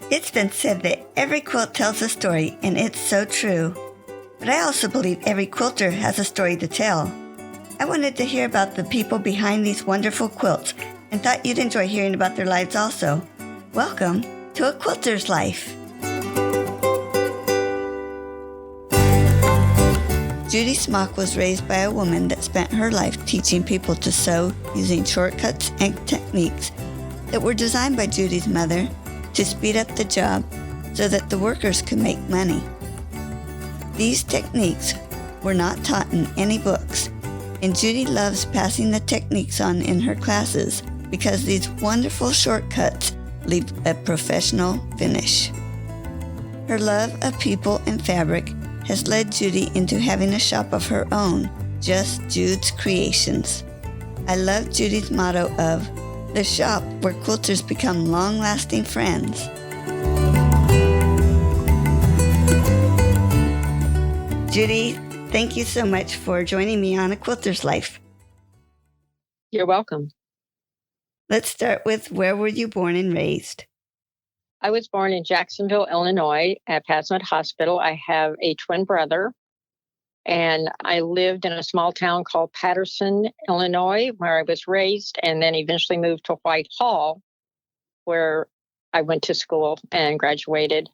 It's been said that every quilt tells a story, and it's so true. But I also believe every quilter has a story to tell. I wanted to hear about the people behind these wonderful quilts and thought you'd enjoy hearing about their lives also. Welcome to A Quilter's Life. Judy Smock was raised by a woman that spent her life teaching people to sew using shortcuts and techniques that were designed by Judy's mother to speed up the job so that the workers could make money. These techniques were not taught in any books, and Judy loves passing the techniques on in her classes because these wonderful shortcuts leave a professional finish. Her love of people and fabric has led Judy into having a shop of her own, just Jude's Creations. I love Judy's motto of, "The shop where quilters become long-lasting friends." Judy, thank you so much for joining me on A Quilter's Life. You're welcome. Let's start with, where were you born and raised? I was born in Jacksonville, Illinois at Passmont Hospital. I have a twin brother, and I lived in a small town called Patterson, Illinois, where I was raised, and then eventually moved to Whitehall, where I went to school and graduated.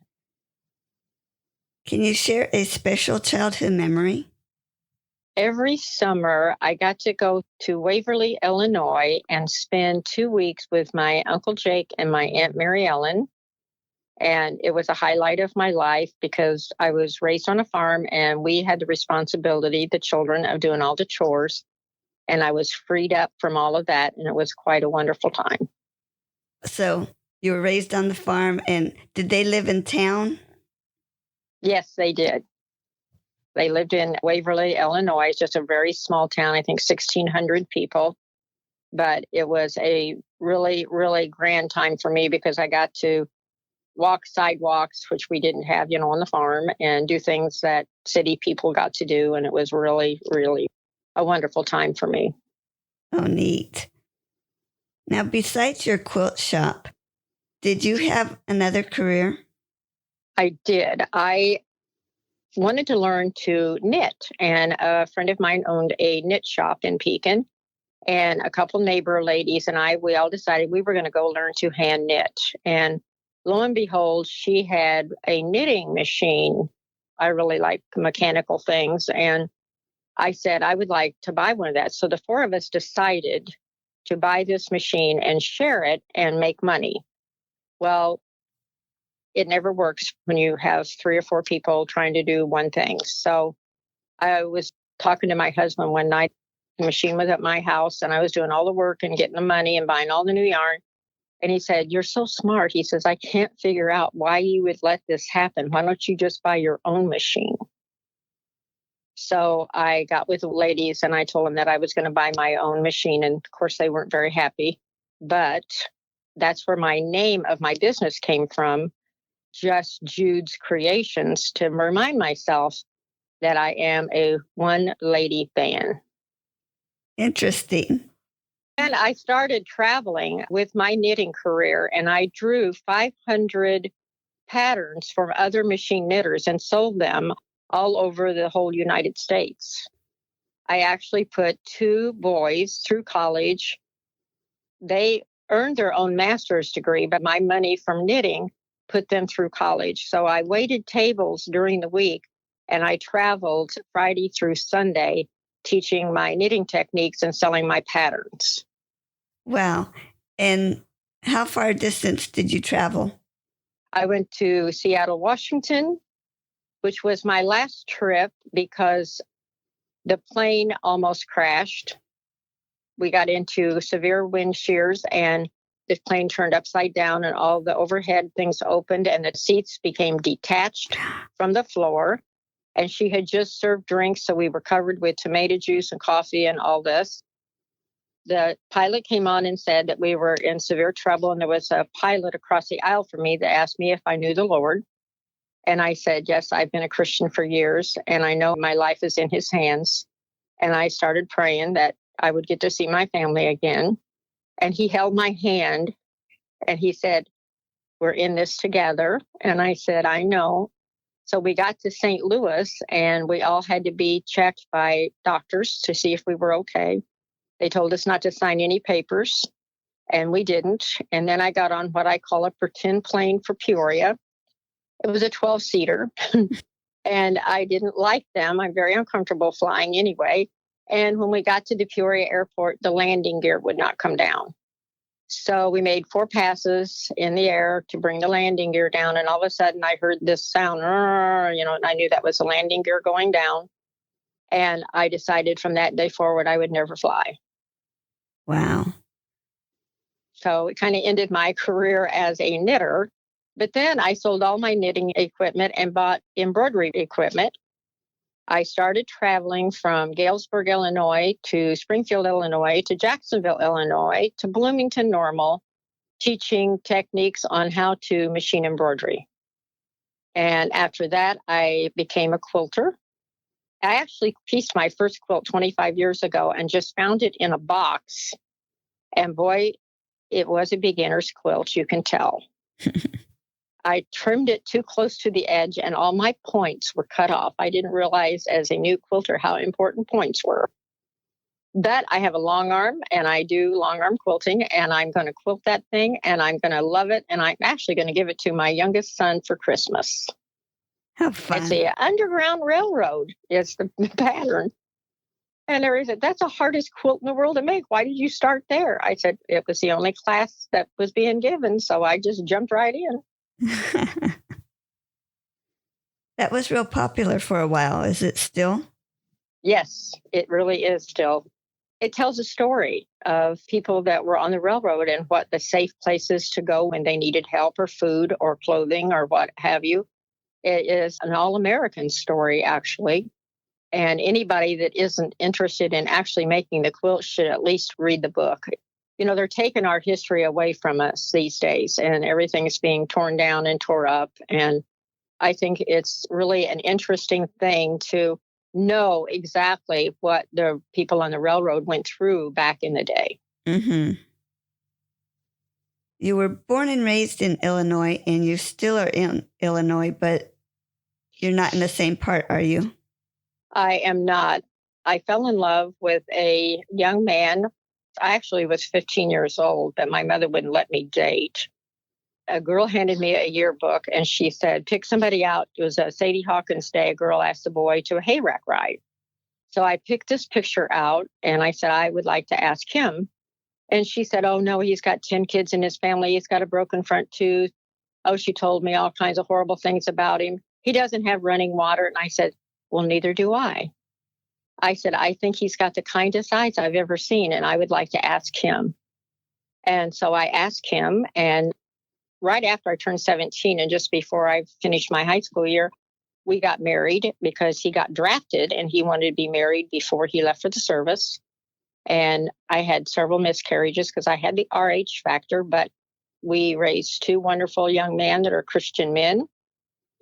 Can you share a special childhood memory? Every summer, I got to go to Waverly, Illinois, and spend 2 weeks with my Uncle Jake and my Aunt Mary Ellen. And it was a highlight of my life because I was raised on a farm and we had the responsibility, the children, of doing all the chores. And I was freed up from all of that. And it was quite a wonderful time. So you were raised on the farm, and did they live in town? Yes, they did. They lived in Waverly, Illinois. It's just a very small town, I think 1,600 people. But it was a really, really grand time for me because I got to walk sidewalks, which we didn't have, on the farm, and do things that city people got to do. And it was really, really a wonderful time for me. Oh, neat. Now, besides your quilt shop, did you have another career? I did. I wanted to learn to knit, and a friend of mine owned a knit shop in Pekin, and a couple neighbor ladies and we all decided we were going to go learn to hand knit. And lo and behold, she had a knitting machine. I really like mechanical things. And I said, I would like to buy one of that. So the four of us decided to buy this machine and share it and make money. Well, it never works when you have 3 or 4 people trying to do one thing. So I was talking to my husband one night. The machine was at my house and I was doing all the work and getting the money and buying all the new yarn. And he said, "You're so smart." He says, "I can't figure out why you would let this happen. Why don't you just buy your own machine?" So I got with the ladies and I told them that I was going to buy my own machine. And of course, they weren't very happy. But that's where my name of my business came from, just Jude's Creations, to remind myself that I am a one-lady band. Interesting. And I started traveling with my knitting career, and I drew 500 patterns from other machine knitters and sold them all over the whole United States. I actually put 2 boys through college. They earned their own master's degree, but my money from knitting put them through college. So I waited tables during the week, and I traveled Friday through Sunday teaching my knitting techniques and selling my patterns. Wow. And how far distance did you travel? I went to Seattle, Washington, which was my last trip because the plane almost crashed. We got into severe wind shears and the plane turned upside down and all the overhead things opened and the seats became detached from the floor. And she had just served drinks, so we were covered with tomato juice and coffee and all this. The pilot came on and said that we were in severe trouble, and there was a pilot across the aisle from me that asked me if I knew the Lord. And I said, yes, I've been a Christian for years, and I know my life is in his hands. And I started praying that I would get to see my family again. And he held my hand, and he said, We're in this together. And I said, I know. So we got to St. Louis and we all had to be checked by doctors to see if we were okay. They told us not to sign any papers, and we didn't. And then I got on what I call a pretend plane for Peoria. It was a 12-seater, and I didn't like them. I'm very uncomfortable flying anyway. And when we got to the Peoria airport, the landing gear would not come down. So we made 4 passes in the air to bring the landing gear down. And all of a sudden I heard this sound, and I knew that was the landing gear going down. And I decided from that day forward, I would never fly. Wow. So it kind of ended my career as a knitter. But then I sold all my knitting equipment and bought embroidery equipment. I started traveling from Galesburg, Illinois to Springfield, Illinois to Jacksonville, Illinois to Bloomington Normal, teaching techniques on how to machine embroidery. And after that, I became a quilter. I actually pieced my first quilt 25 years ago and just found it in a box. And boy, it was a beginner's quilt, you can tell. I trimmed it too close to the edge and all my points were cut off. I didn't realize as a new quilter how important points were. But I have a long arm and I do long arm quilting, and I'm going to quilt that thing and I'm going to love it. And I'm actually going to give it to my youngest son for Christmas. How fun. It's the Underground Railroad is the pattern. And they said, that's the hardest quilt in the world to make. Why did you start there? I said, it was the only class that was being given. So I just jumped right in. That was real popular for a while. Is it still? Yes, it really is still. It tells a story of people that were on the railroad and what the safe places to go when they needed help or food or clothing or what have you. It is an all-American story, actually. And anybody that isn't interested in actually making the quilt should at least read the book. They're taking our history away from us these days, and everything is being torn down and tore up. And I think it's really an interesting thing to know exactly what the people on the railroad went through back in the day. Mm-hmm. You were born and raised in Illinois, and you still are in Illinois, but you're not in the same part, are you? I am not. I fell in love with a young man. I actually was 15 years old, but my mother wouldn't let me date. A girl handed me a yearbook and she said, pick somebody out. It was a Sadie Hawkins Day. A girl asked the boy to a hayrack ride. So I picked this picture out and I said, I would like to ask him. And she said, oh, no, he's got 10 kids in his family. He's got a broken front tooth. Oh, she told me all kinds of horrible things about him. He doesn't have running water. And I said, well, neither do I. I said, I think he's got the kindest eyes I've ever seen, and I would like to ask him. And so I asked him, and right after I turned 17 and just before I finished my high school year, we got married because he got drafted and he wanted to be married before he left for the service. And I had several miscarriages because I had the RH factor, but we raised 2 wonderful young men that are Christian men,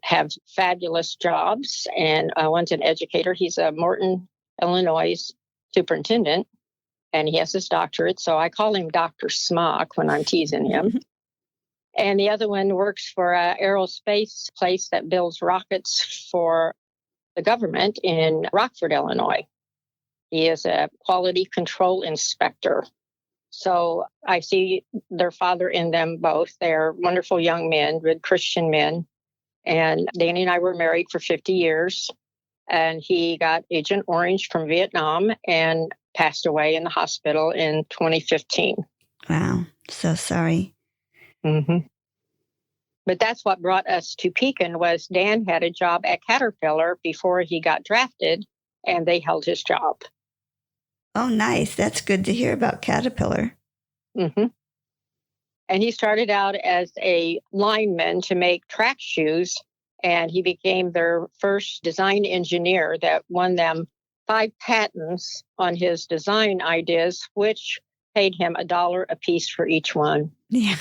have fabulous jobs, and one's an educator. He's a Morton, Illinois superintendent, and he has his doctorate. So I call him Dr. Smock when I'm teasing him. And the other one works for an aerospace place that builds rockets for the government in Rockford, Illinois. He is a quality control inspector. So I see their father in them both. They're wonderful young men, good Christian men. And Danny and I were married for 50 years. And he got Agent Orange from Vietnam and passed away in the hospital in 2015. Wow. So sorry. Mm-hmm. But that's what brought us to Pekin was Dan had a job at Caterpillar before he got drafted, and they held his job. Oh, nice. That's good to hear about Caterpillar. Mm-hmm. And he started out as a lineman to make track shoes, and he became their first design engineer that won them 5 patents on his design ideas, which paid him $1 a piece for each one. Yeah.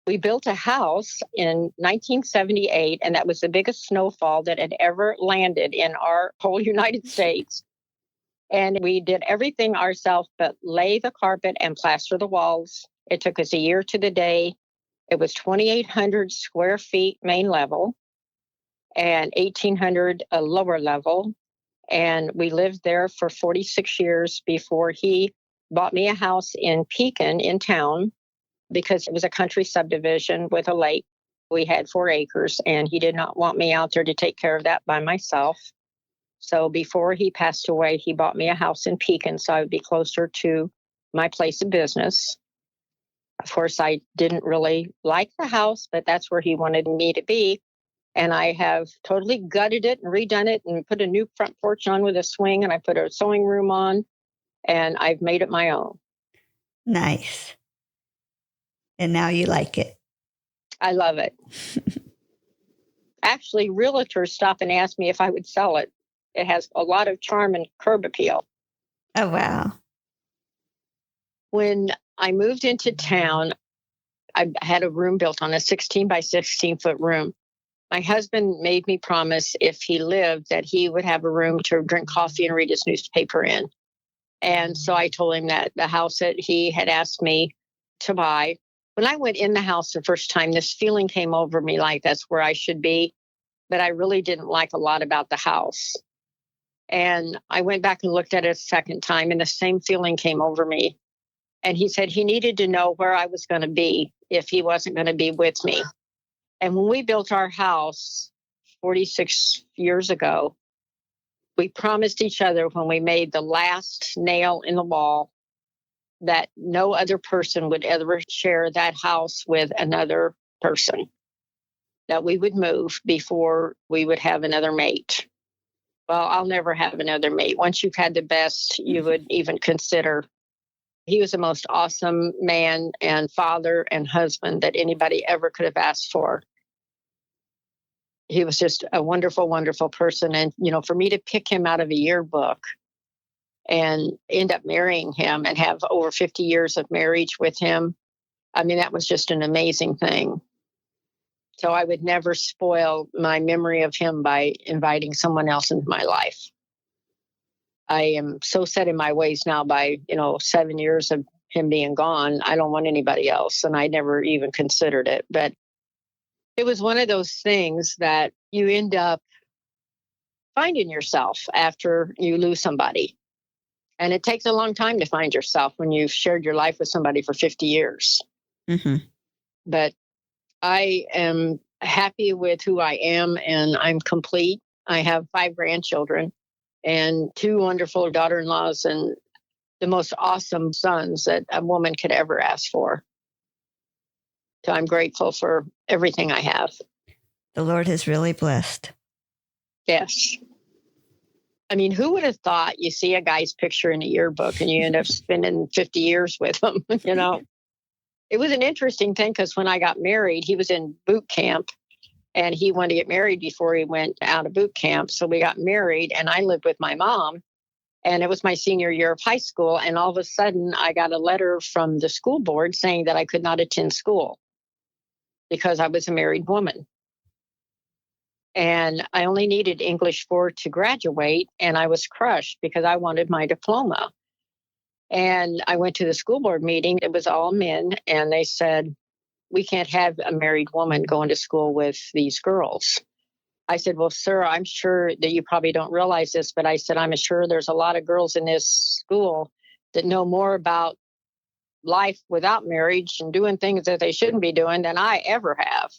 We built a house in 1978, and that was the biggest snowfall that had ever landed in our whole United States. And we did everything ourselves but lay the carpet and plaster the walls It took us a year to the day. It was 2,800 square feet main level and 1,800 lower level. And we lived there for 46 years before he bought me a house in Pekin in town, because it was a country subdivision with a lake. We had 4 acres, and he did not want me out there to take care of that by myself. So before he passed away, he bought me a house in Pekin so I would be closer to my place of business. Of course, I didn't really like the house, but that's where he wanted me to be. And I have totally gutted it and redone it and put a new front porch on with a swing, and I put a sewing room on, and I've made it my own. Nice. And now you like it. I love it. Actually, realtors stop and ask me if I would sell it. It has a lot of charm and curb appeal. Oh, wow. When I moved into town, I had a room built on a 16 by 16 foot room. My husband made me promise if he lived that he would have a room to drink coffee and read his newspaper in. And so I told him that the house that he had asked me to buy, when I went in the house the first time, this feeling came over me like that's where I should be. But I really didn't like a lot about the house. And I went back and looked at it a second time, and the same feeling came over me. And he said he needed to know where I was going to be if he wasn't going to be with me. And when we built our house 46 years ago, we promised each other when we made the last nail in the wall that no other person would ever share that house with another person, that we would move before we would have another mate. Well, I'll never have another mate. Once you've had the best, you would even consider. He was the most awesome man and father and husband that anybody ever could have asked for. He was just a wonderful, wonderful person. And, for me to pick him out of a yearbook and end up marrying him and have over 50 years of marriage with him, I mean, that was just an amazing thing. So I would never spoil my memory of him by inviting someone else into my life. I am so set in my ways now by, 7 years of him being gone. I don't want anybody else. And I never even considered it. But it was one of those things that you end up finding yourself after you lose somebody. And it takes a long time to find yourself when you've shared your life with somebody for 50 years. Mm-hmm. But I am happy with who I am, and I'm complete. I have 5 grandchildren and 2 wonderful daughter-in-laws and the most awesome sons that a woman could ever ask for. So I'm grateful for everything I have. The Lord has really blessed. Yes. I mean, who would have thought you see a guy's picture in a yearbook and you end up spending 50 years with him, It was an interesting thing because when I got married, he was in boot camp and he wanted to get married before he went out of boot camp. So we got married and I lived with my mom, and it was my senior year of high school. And all of a sudden I got a letter from the school board saying that I could not attend school because I was a married woman. And I only needed English 4 to graduate, and I was crushed because I wanted my diploma. And I went to the school board meeting. It was all men. And they said, we can't have a married woman going to school with these girls. I said, well, sir, I'm sure that you probably don't realize this, but I said, I'm sure there's a lot of girls in this school that know more about life without marriage and doing things that they shouldn't be doing than I ever have.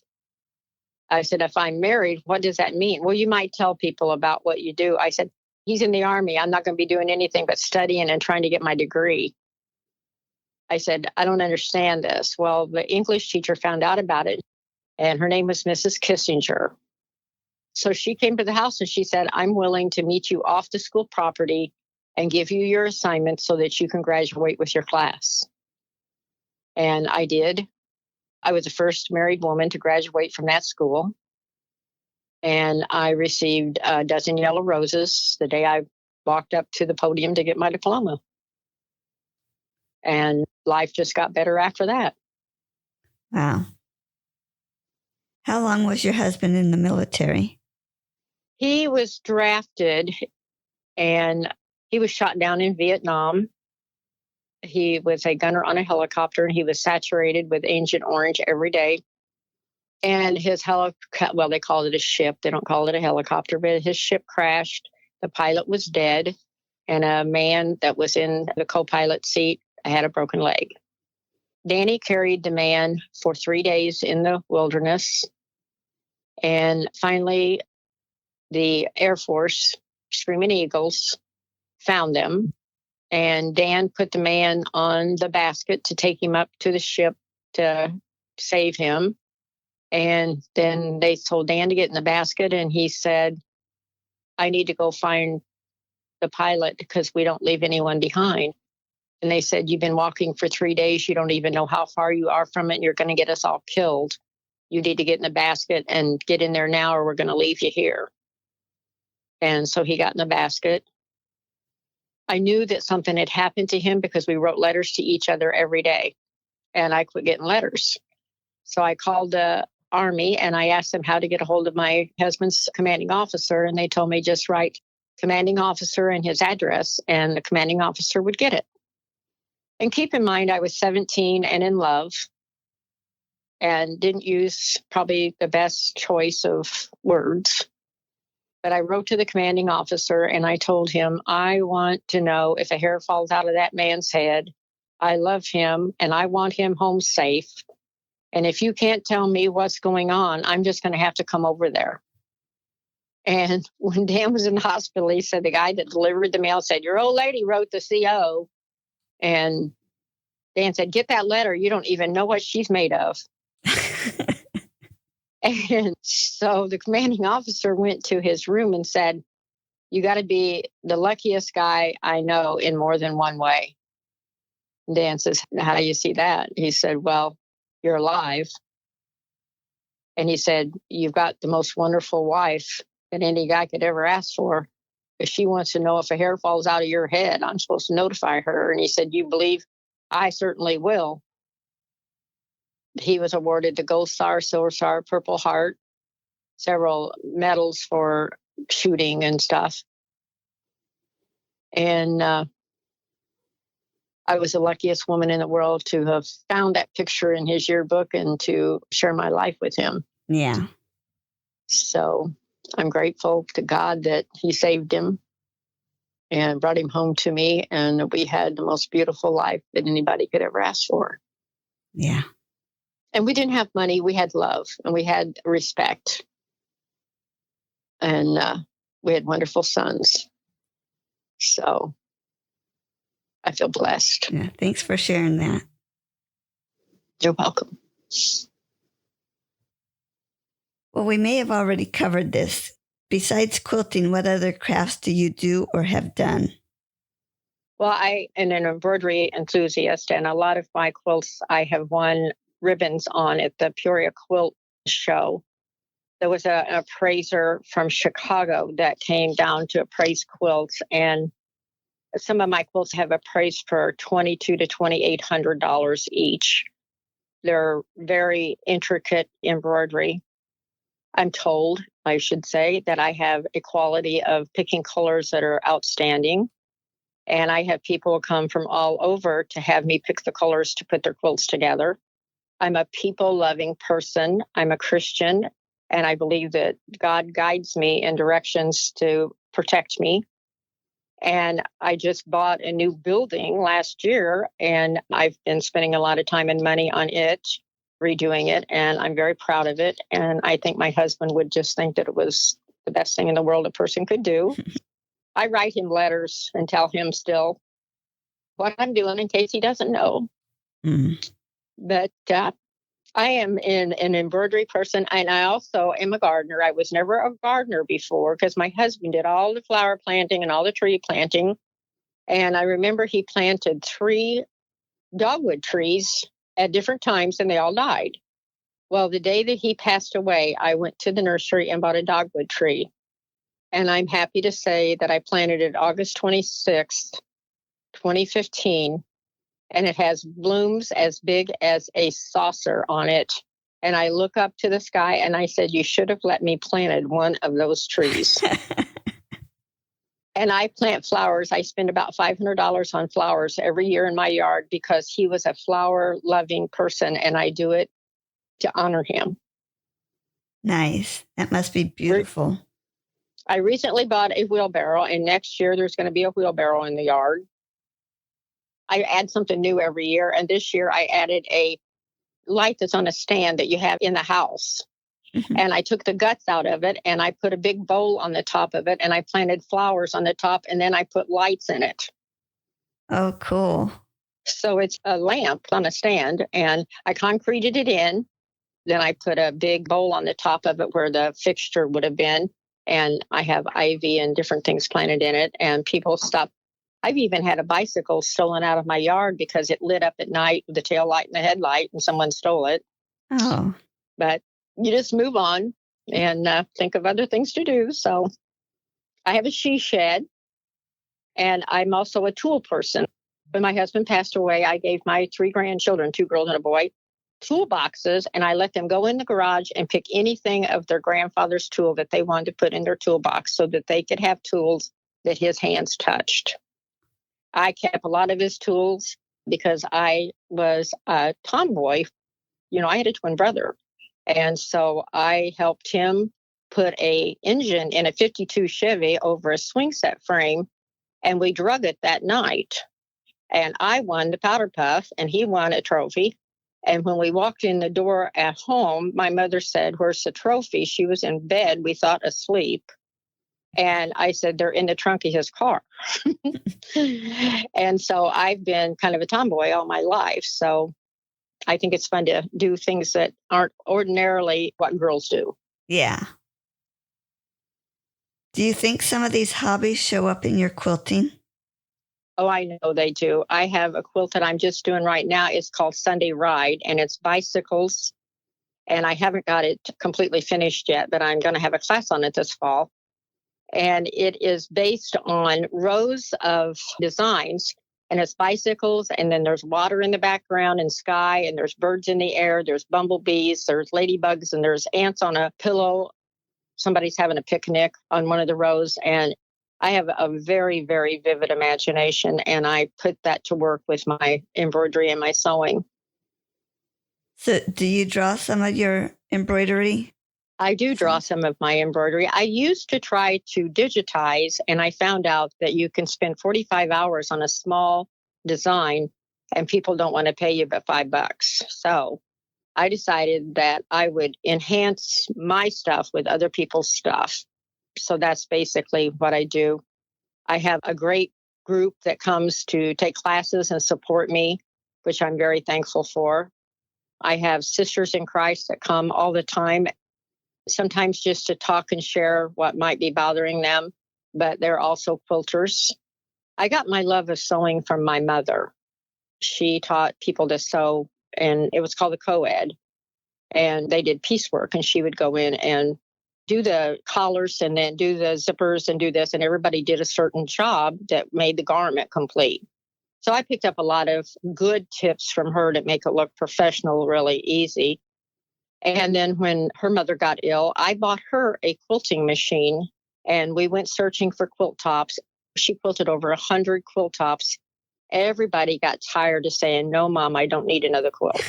I said, if I'm married, what does that mean? Well, you might tell people about what you do. I said, he's in the Army. I'm not going to be doing anything but studying and trying to get my degree. I said, I don't understand this. Well, the English teacher found out about it, and her name was Mrs. Kissinger. So she came to the house and she said, I'm willing to meet you off the school property and give you your assignment so that you can graduate with your class. And I did. I was the first married woman to graduate from that school. And I received a dozen yellow roses the day I walked up to the podium to get my diploma. And life just got better after that. Wow. How long was your husband in the military? He was drafted and he was shot down in Vietnam. He was a gunner on a helicopter, and he was saturated with Agent Orange every day. And his helicopter, well, they called it a ship. They don't call it a helicopter, but his ship crashed. The pilot was dead, and a man that was in the co-pilot seat had a broken leg. Danny carried the man for 3 days in the wilderness. And finally, the Air Force, Screaming Eagles, found them. And Dan put the man on the basket to take him up to the ship to save him. And then they told Dan to get in the basket, and he said, I need to go find the pilot because we don't leave anyone behind. And they said, you've been walking for 3 days. You don't even know how far you are from it. And you're going to get us all killed. You need to get in the basket and get in there now, or we're going to leave you here. And so he got in the basket. I knew that something had happened to him because we wrote letters to each other every day, and I quit getting letters. So I called the Army and I asked them how to get a hold of my husband's commanding officer. And they told me just write commanding officer and his address, and the commanding officer would get it. And keep in mind, I was 17 and in love and didn't use probably the best choice of words. But I wrote to the commanding officer and I told him, I want to know if a hair falls out of that man's head. I love him and I want him home safe. And if you can't tell me what's going on, I'm just going to have to come over there. And when Dan was in the hospital, he said the guy that delivered the mail said, your old lady wrote the CO. And Dan said, get that letter. You don't even know what she's made of. And so the commanding officer went to his room and said, you got to be the luckiest guy I know in more than one way. And Dan says, how do you see that? He said, well, you're alive. And he said, you've got the most wonderful wife that any guy could ever ask for. If she wants to know if a hair falls out of your head, I'm supposed to notify her. And he said, you believe? I certainly will. He was awarded the Gold Star, Silver Star, Purple Heart, several medals for shooting and stuff. And I was the luckiest woman in the world to have found that picture in his yearbook and to share my life with him. Yeah. So I'm grateful to God that he saved him and brought him home to me. And we had the most beautiful life that anybody could ever ask for. Yeah. And we didn't have money. We had love and we had respect. And we had wonderful sons. So I feel blessed. Yeah. Thanks for sharing that. You're welcome. Well, we may have already covered this. Besides quilting, what other crafts do you do or have done? Well, I am an embroidery enthusiast, and a lot of my quilts I have won ribbons on at the Peoria Quilt Show. There was an appraiser from Chicago that came down to appraise quilts, and some of my quilts have appraised for $2,200 to $2,800 each. They're very intricate embroidery. I'm told, I should say, that I have a quality of picking colors that are outstanding. And I have people come from all over to have me pick the colors to put their quilts together. I'm a people-loving person. I'm a Christian, and I believe that God guides me in directions to protect me. And I just bought a new building last year, and I've been spending a lot of time and money on it, redoing it, and I'm very proud of it. And I think my husband would just think that it was the best thing in the world a person could do. I write him letters and tell him still what I'm doing in case he doesn't know. Mm-hmm. But I am an embroidery person, and I also am a gardener. I was never a gardener before because my husband did all the flower planting and all the tree planting. And I remember he planted 3 dogwood trees at different times, and they all died. Well, the day that he passed away, I went to the nursery and bought a dogwood tree. And I'm happy to say that I planted it August 26th, 2015. And it has blooms as big as a saucer on it. And I look up to the sky and I said, you should have let me planted one of those trees. And I plant flowers. I spend about $500 on flowers every year in my yard because he was a flower-loving person, and I do it to honor him. Nice. That must be beautiful. I recently bought a wheelbarrow, and next year there's going to be a wheelbarrow in the yard. I add something new every year, and this year I added a light that's on a stand that you have in the house. Mhm. And I took the guts out of it, and I put a big bowl on the top of it, and I planted flowers on the top, and then I put lights in it. Oh, cool. So it's a lamp on a stand, and I concreted it in. Then I put a big bowl on the top of it where the fixture would have been. And I have ivy and different things planted in it. And people stop. I've even had a bicycle stolen out of my yard because it lit up at night with the tail light and the headlight, and someone stole it. Oh, But you just move on and think of other things to do. So I have a she shed, and I'm also a tool person. When my husband passed away, I gave my 3 grandchildren, 2 girls and a boy, toolboxes, and I let them go in the garage and pick anything of their grandfather's tool that they wanted to put in their toolbox so that they could have tools that his hands touched. I kept a lot of his tools because I was a tomboy. I had a twin brother. And so I helped him put a engine in a 52 Chevy over a swing set frame, and we drug it that night. And I won the powder puff, and he won a trophy. And when we walked in the door at home, my mother said, "Where's the trophy?" She was in bed, we thought asleep. And I said, "They're in the trunk of his car." And so I've been kind of a tomboy all my life. So I think it's fun to do things that aren't ordinarily what girls do. yeah. Do you think some of these hobbies show up in your quilting? Oh, I know they do. I have a quilt that I'm just doing right now. It's called Sunday Ride, and it's bicycles. And I haven't got it completely finished yet, but I'm going to have a class on it this fall. And it is based on rows of designs, and it's bicycles, and then there's water in the background and sky, and there's birds in the air, there's bumblebees, there's ladybugs, and there's ants on a pillow. Somebody's having a picnic on one of the rows, and I have a very, very vivid imagination, and I put that to work with my embroidery and my sewing. So, do you draw some of your embroidery? I do draw some of my embroidery. I used to try to digitize, and I found out that you can spend 45 hours on a small design, and people don't want to pay you but $5. So I decided that I would enhance my stuff with other people's stuff. So that's basically what I do. I have a great group that comes to take classes and support me, which I'm very thankful for. I have sisters in Christ that come all the time, sometimes just to talk and share what might be bothering them, but they're also quilters. I got my love of sewing from my mother. She taught people to sew, and it was called a co-ed. And they did piecework, and she would go in and do the collars and then do the zippers and do this, and everybody did a certain job that made the garment complete. So I picked up a lot of good tips from her to make it look professional, really easy. And then when her mother got ill, I bought her a quilting machine, and we went searching for quilt tops. She quilted over 100 quilt tops. Everybody got tired of saying, "No, Mom, I don't need another quilt."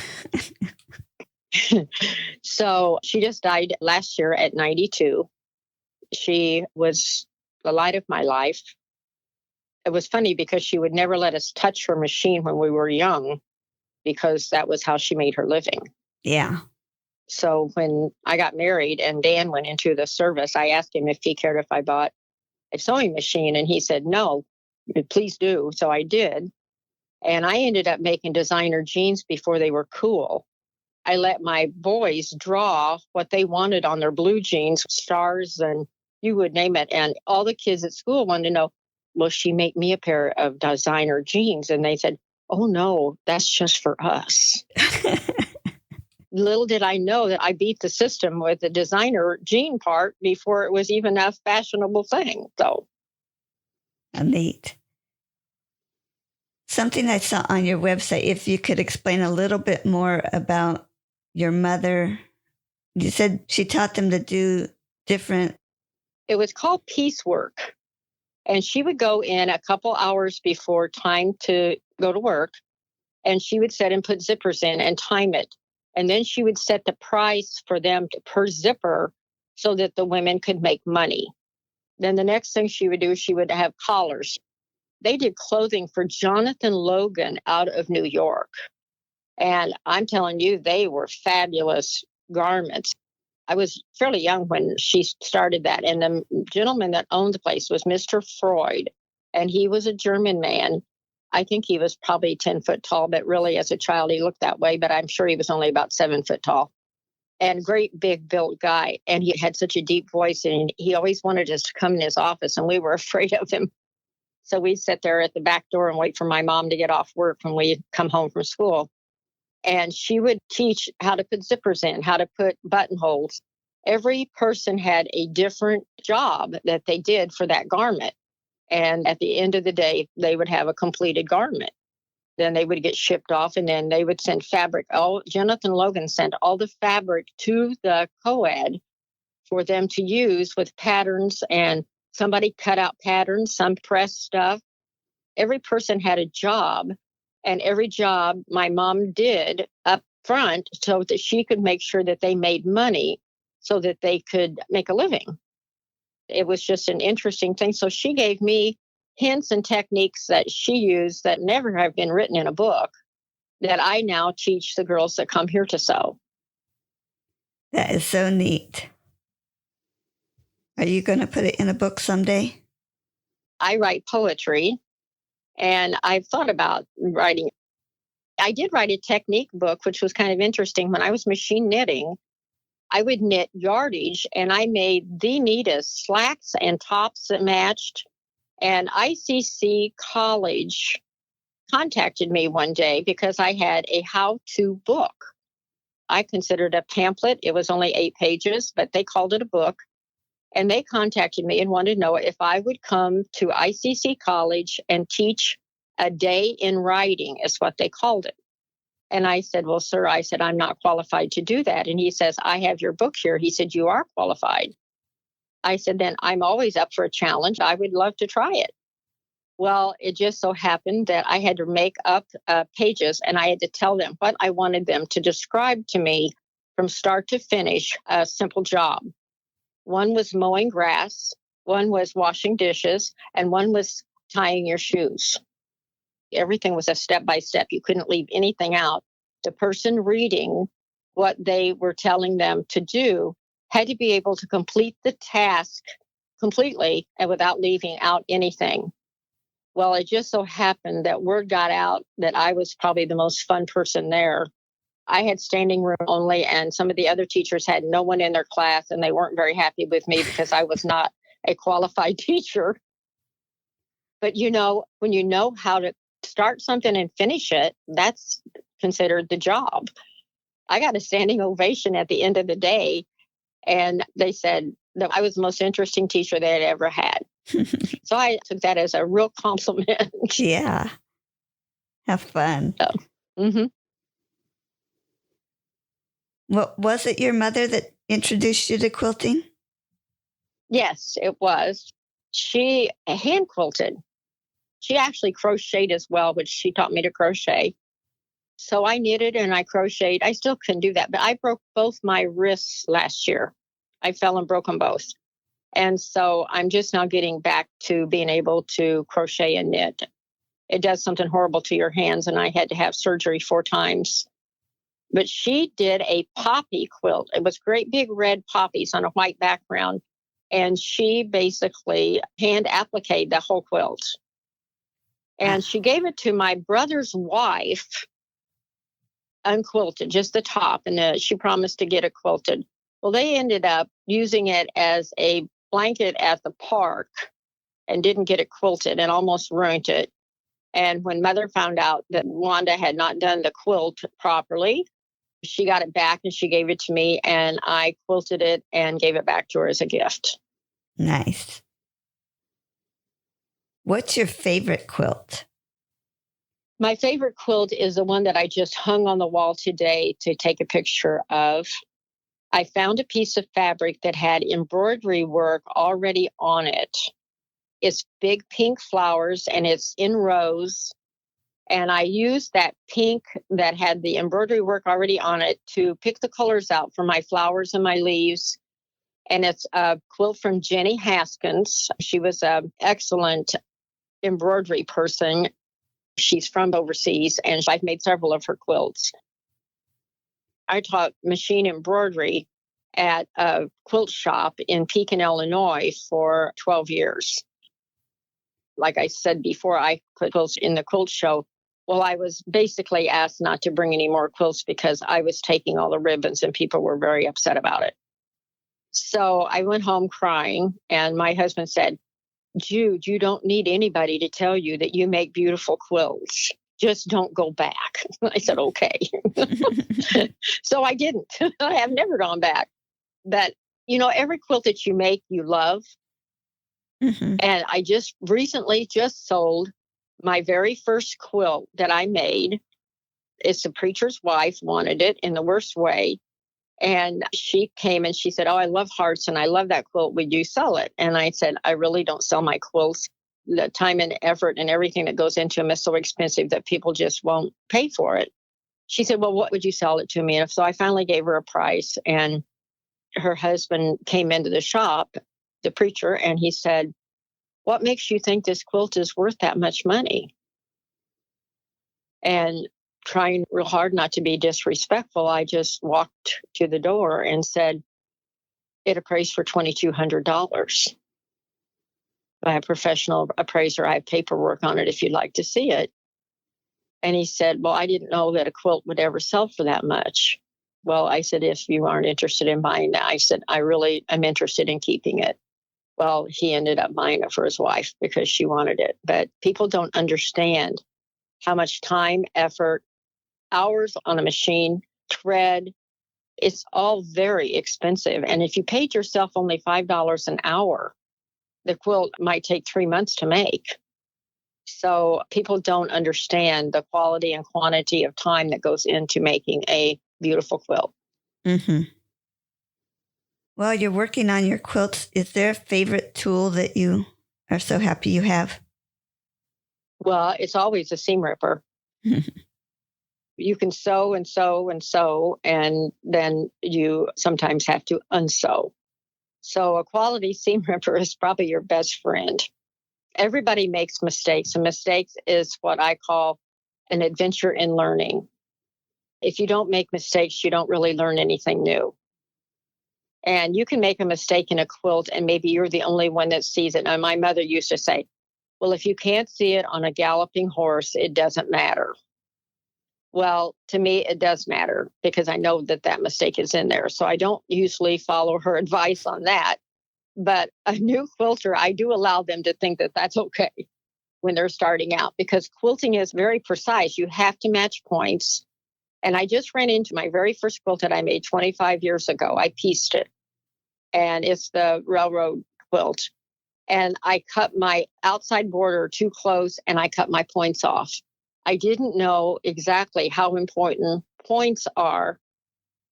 So she just died last year at 92. She was the light of my life. It was funny because she would never let us touch her machine when we were young because that was how she made her living. Yeah. So when I got married and Dan went into the service, I asked him if he cared if I bought a sewing machine, and he said, "No, please do." So I did. And I ended up making designer jeans before they were cool. I let my boys draw what they wanted on their blue jeans, stars, and you would name it. And all the kids at school wanted to know, "Will she make me a pair of designer jeans?" And they said, "Oh, no, that's just for us." Little did I know that I beat the system with the designer jean part before it was even a fashionable thing. So Neat. Something I saw on your website, if you could explain a little bit more about your mother. You said she taught them to do different. it was called piecework. And she would go in a couple hours before time to go to work, and she would set and put zippers in and time it. And then she would set the price for them per zipper so that the women could make money. Then the next thing she would do, she would have collars. They did clothing for Jonathan Logan out of New York. And I'm telling you, they were fabulous garments. I was fairly young when she started that. And the gentleman that owned the place was Mr. Freud. And he was a German man. I think he was probably 10 foot tall, but really as a child, he looked that way. But I'm sure he was only about 7 foot tall. And great big built guy. And he had such a deep voice. And he always wanted us to come in his office. And we were afraid of him. So we'd sit there at the back door and wait for my mom to get off work when we'd come home from school. And she would teach how to put zippers in, how to put buttonholes. Every person had a different job that they did for that garment. And at the end of the day, they would have a completed garment. Then they would get shipped off, and then they would send fabric. Jonathan Logan sent all the fabric to the co-ed for them to use with patterns, and somebody cut out patterns, some pressed stuff. Every person had a job. And every job my mom did up front so that she could make sure that they made money so that they could make a living. It was just an interesting thing. So she gave me hints and techniques that she used that never have been written in a book that I now teach the girls that come here to sew. That is so neat. Are you going to put it in a book someday? I write poetry. And I've thought about writing. I did write a technique book, which was kind of interesting. When I was machine knitting, I would knit yardage, and I made the neatest slacks and tops that matched. And ICC College contacted me one day because I had a how-to book. I considered a pamphlet. It was only 8 pages, but they called it a book. And they contacted me and wanted to know if I would come to ICC College and teach a day in writing, is what they called it. And I said, well, sir, I said, I'm not qualified to do that. And he says, I have your book here. He said, you are qualified. I said, then I'm always up for a challenge. I would love to try it. Well, it just so happened that I had to make up pages, and I had to tell them what I wanted them to describe to me from start to finish, a simple job. One was mowing grass, one was washing dishes, and one was tying your shoes. Everything was a step by step. You couldn't leave anything out. The person reading what they were telling them to do had to be able to complete the task completely and without leaving out anything. Well, it just so happened that word got out that I was probably the most fun person there. I had standing room only, and some of the other teachers had no one in their class, and they weren't very happy with me because I was not a qualified teacher. But, when you know how to start something and finish it, that's considered the job. I got a standing ovation at the end of the day, and they said that I was the most interesting teacher they had ever had. So I took that as a real compliment. Yeah. Have fun. So, mm-hmm. Well, was it your mother that introduced you to quilting? Yes, it was. She hand quilted. She actually crocheted as well, which she taught me to crochet. So I knitted and I crocheted. I still couldn't do that, but I broke both my wrists last year. I fell and broke them both. And so I'm just now getting back to being able to crochet and knit. It does something horrible to your hands, and I had to have surgery 4 times. But she did a poppy quilt. It was great big red poppies on a white background. And she basically hand appliqued the whole quilt. And she gave it to my brother's wife, unquilted, just the top. And she promised to get it quilted. Well, they ended up using it as a blanket at the park and didn't get it quilted and almost ruined it. And when Mother found out that Wanda had not done the quilt properly, she got it back and she gave it to me, and I quilted it and gave it back to her as a gift. Nice. What's your favorite quilt? My favorite quilt is the one that I just hung on the wall today to take a picture of. I found a piece of fabric that had embroidery work already on it. It's big pink flowers and it's in rows. And I used that pink that had the embroidery work already on it to pick the colors out for my flowers and my leaves. And it's a quilt from Jenny Haskins. She was an excellent embroidery person. She's from overseas, and I've made several of her quilts. I taught machine embroidery at a quilt shop in Pekin, Illinois for 12 years. Like I said before, I put quilts in the quilt show. Well, I was basically asked not to bring any more quilts because I was taking all the ribbons and people were very upset about it. So I went home crying, and my husband said, Jude, you don't need anybody to tell you that you make beautiful quilts. Just don't go back. I said, okay. So I didn't. I have never gone back. But, every quilt that you make, you love. Mm-hmm. And I just recently sold my very first quilt that I made. It's the preacher's wife wanted it in the worst way. And she came and she said, oh, I love hearts and I love that quilt. Would you sell it? And I said, I really don't sell my quilts. The time and effort and everything that goes into them is so expensive that people just won't pay for it. She said, well, what would you sell it to me? And so I finally gave her a price. And her husband came into the shop, the preacher, and he said, what makes you think this quilt is worth that much money? And trying real hard not to be disrespectful, I just walked to the door and said, it appraised for $2,200 by a professional appraiser. I have paperwork on it if you'd like to see it. And he said, well, I didn't know that a quilt would ever sell for that much. Well, I said, if you aren't interested in buying that, I said, I really am interested in keeping it. Well, he ended up buying it for his wife because she wanted it. But people don't understand how much time, effort, hours on a machine, thread, it's all very expensive. And if you paid yourself only $5 an hour, the quilt might take 3 months to make. So people don't understand the quality and quantity of time that goes into making a beautiful quilt. Mm-hmm. Well, you're working on your quilts. Is there a favorite tool that you are so happy you have? Well, it's always a seam ripper. You can sew and sew and sew, and then you sometimes have to unsew. So a quality seam ripper is probably your best friend. Everybody makes mistakes, and mistakes is what I call an adventure in learning. If you don't make mistakes, you don't really learn anything new. And you can make a mistake in a quilt, and maybe you're the only one that sees it. And my mother used to say, well, if you can't see it on a galloping horse, it doesn't matter. Well, to me, it does matter because I know that that mistake is in there. So I don't usually follow her advice on that. But a new quilter, I do allow them to think that that's okay when they're starting out because quilting is very precise. You have to match points. And I just ran into my very first quilt that I made 25 years ago. I pieced it, and it's the railroad quilt. And I cut my outside border too close, and I cut my points off. I didn't know exactly how important points are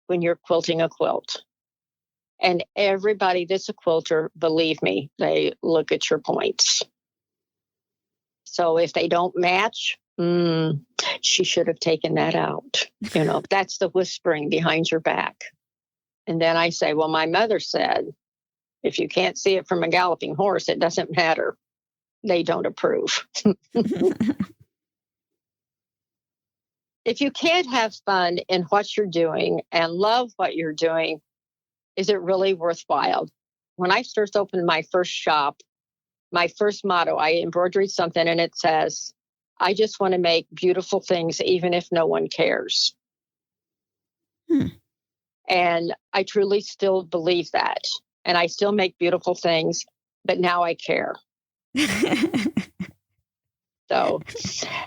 when you're quilting a quilt. And everybody that's a quilter, believe me, they look at your points. So if they don't match, she should have taken that out. That's the whispering behind your back. And then I say, well, my mother said, if you can't see it from a galloping horse, it doesn't matter. They don't approve. If you can't have fun in what you're doing and love what you're doing, is it really worthwhile? When I first opened my first shop, my first motto, I embroidered something and it says, I just want to make beautiful things even if no one cares. And I truly still believe that. And I still make beautiful things, but now I care. So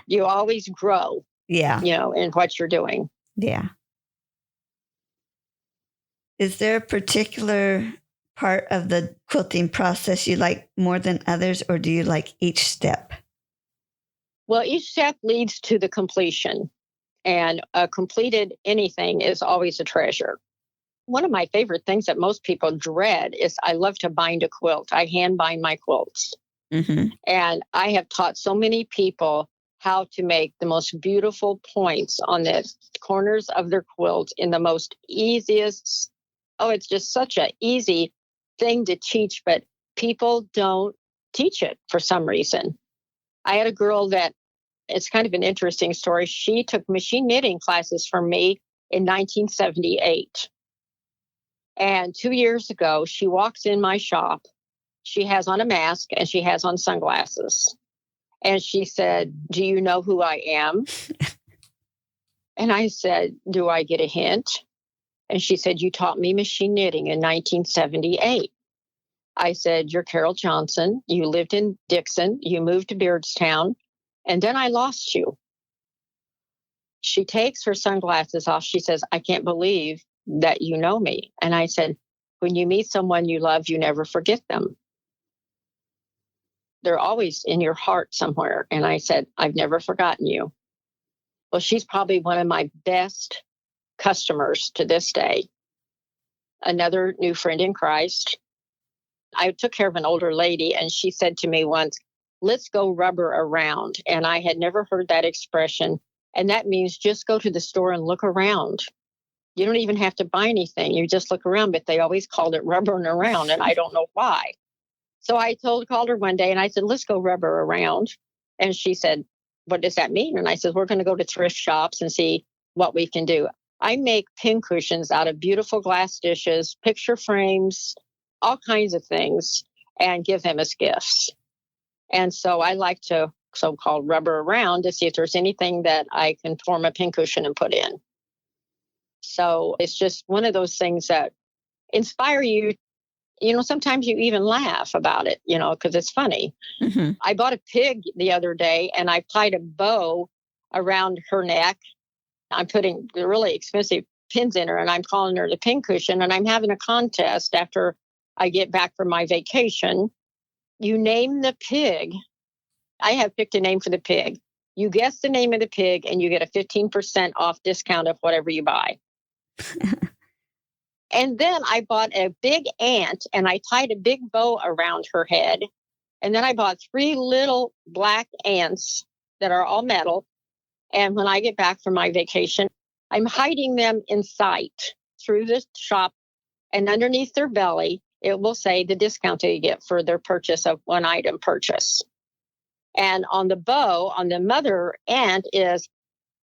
you always grow. Yeah. In what you're doing. Yeah. Is there a particular part of the quilting process you like more than others, or do you like each step? Well, each step leads to the completion, and a completed anything is always a treasure. One of my favorite things that most people dread is I love to bind a quilt. I hand bind my quilts. Mm-hmm. And I have taught so many people how to make the most beautiful points on the corners of their quilt in the most easiest. Oh, it's just such an easy thing to teach, but people don't teach it for some reason. I had a girl that, it's kind of an interesting story. She took machine knitting classes from me in 1978. And 2 years ago, she walks in my shop. She has on a mask and she has on sunglasses. And she said, "Do you know who I am?" And I said, "Do I get a hint?" And she said, "You taught me machine knitting in 1978. I said, "You're Carol Johnson. You lived in Dixon. You moved to Beardstown. And then I lost you." She takes her sunglasses off. She says, "I can't believe that you know me." And I said, "When you meet someone you love, you never forget them. They're always in your heart somewhere." And I said, "I've never forgotten you." Well, she's probably one of my best customers to this day. Another new friend in Christ. I took care of an older lady, and she said to me once, "Let's go rubber around." And I had never heard that expression. And that means just go to the store and look around. You don't even have to buy anything. You just look around, but they always called it rubbering around, and I don't know why. So I called her one day and I said, "Let's go rubber around." And she said, "What does that mean?" And I said, "We're going to go to thrift shops and see what we can do." I make pin cushions out of beautiful glass dishes, picture frames, all kinds of things, and give them as gifts. And so I like to so-called rubber around to see if there's anything that I can form a pin cushion and put in. So it's just one of those things that inspire you. Sometimes you even laugh about it, because it's funny. Mm-hmm. I bought a pig the other day and I tied a bow around her neck. I'm putting the really expensive pins in her and I'm calling her the pin cushion. And I'm having a contest after I get back from my vacation. You name the pig. I have picked a name for the pig. You guess the name of the pig and you get a 15% off discount of whatever you buy. And then I bought a big ant and I tied a big bow around her head. And then I bought 3 little black ants that are all metal. And when I get back from my vacation, I'm hiding them in sight through the shop. And underneath their belly, it will say the discount they get for their purchase of one item purchase. And on the bow, on the mother ant is,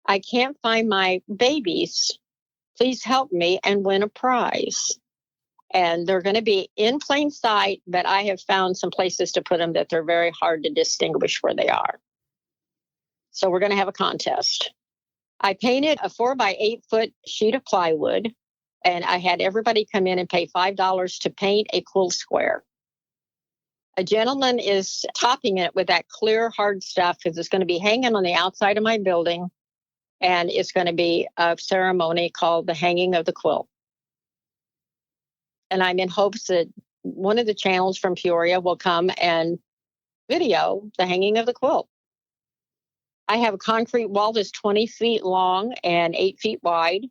"I can't find my babies. Please help me and win a prize." And they're going to be in plain sight, but I have found some places to put them that they're very hard to distinguish where they are. So we're going to have a contest. I painted a 4x8-foot sheet of plywood, and I had everybody come in and pay $5 to paint a quilt square. A gentleman is topping it with that clear, hard stuff because it's going to be hanging on the outside of my building, and it's going to be a ceremony called the hanging of the quilt. And I'm in hopes that one of the channels from Peoria will come and video the hanging of the quilt. I have a concrete wall that's 20 feet long and 8 feet wide.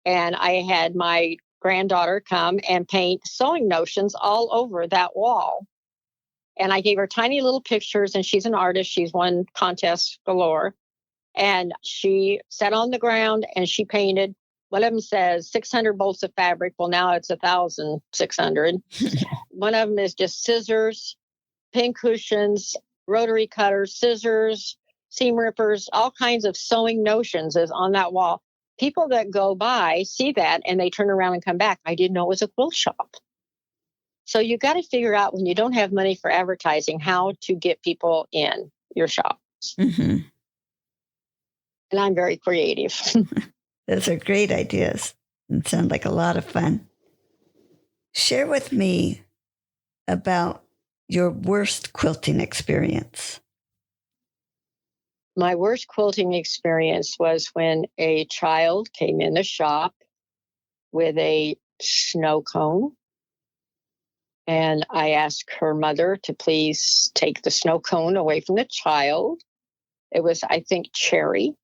And I had my granddaughter come and paint sewing notions all over that wall. And I gave her tiny little pictures, and she's an artist. She's won contests galore. And she sat on the ground and she painted. One of them says 600 bolts of fabric. Well, now it's 1,600. One of them is just scissors, pin cushions, rotary cutters, scissors, seam rippers, all kinds of sewing notions is on that wall. People that go by see that and they turn around and come back. I didn't know it was a quilt shop. So you got to figure out when you don't have money for advertising how to get people in your shops. Mm-hmm. And I'm very creative. Those are great ideas and sound like a lot of fun. Share with me about your worst quilting experience. My worst quilting experience was when a child came in the shop with a snow cone. And I asked her mother to please take the snow cone away from the child. It was, I think, cherry.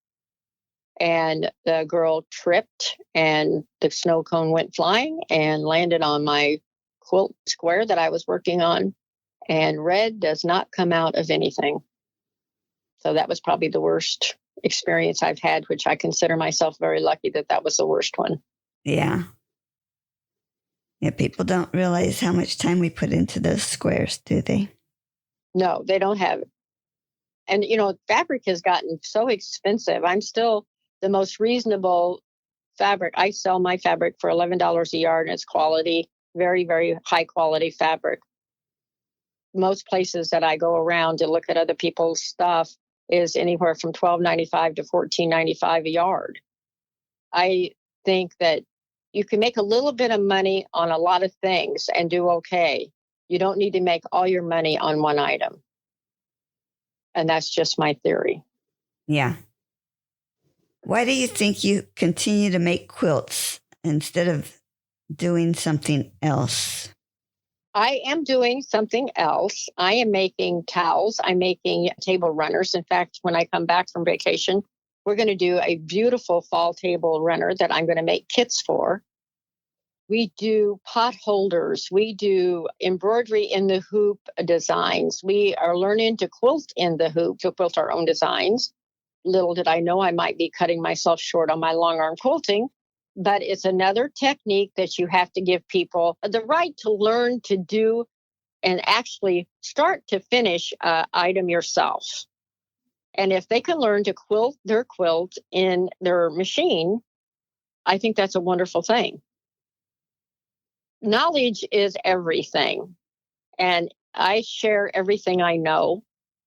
And the girl tripped and the snow cone went flying and landed on my quilt square that I was working on. and red does not come out of anything. So that was probably the worst experience I've had, which I consider myself very lucky that was the worst one. Yeah. Yeah, people don't realize how much time we put into those squares, do they? No, they don't have it. And, fabric has gotten so expensive. I'm still the most reasonable fabric. I sell my fabric for $11 a yard, and it's quality, very, very high quality fabric. Most places that I go around to look at other people's stuff is anywhere from $12.95 to $14.95 a yard. I think that you can make a little bit of money on a lot of things and do okay. You don't need to make all your money on one item. And that's just my theory. Yeah. Why do you think you continue to make quilts instead of doing something else? I am doing something else. I am making towels. I'm making table runners. In fact, when I come back from vacation, we're going to do a beautiful fall table runner that I'm going to make kits for. We do pot holders. We do embroidery in the hoop designs. We are learning to quilt in the hoop, to quilt our own designs. Little did I know I might be cutting myself short on my long arm quilting, but it's another technique that you have to give people the right to learn to do and actually start to finish an item yourself. And if they can learn to quilt their quilt in their machine, I think that's a wonderful thing. Knowledge is everything. And I share everything I know.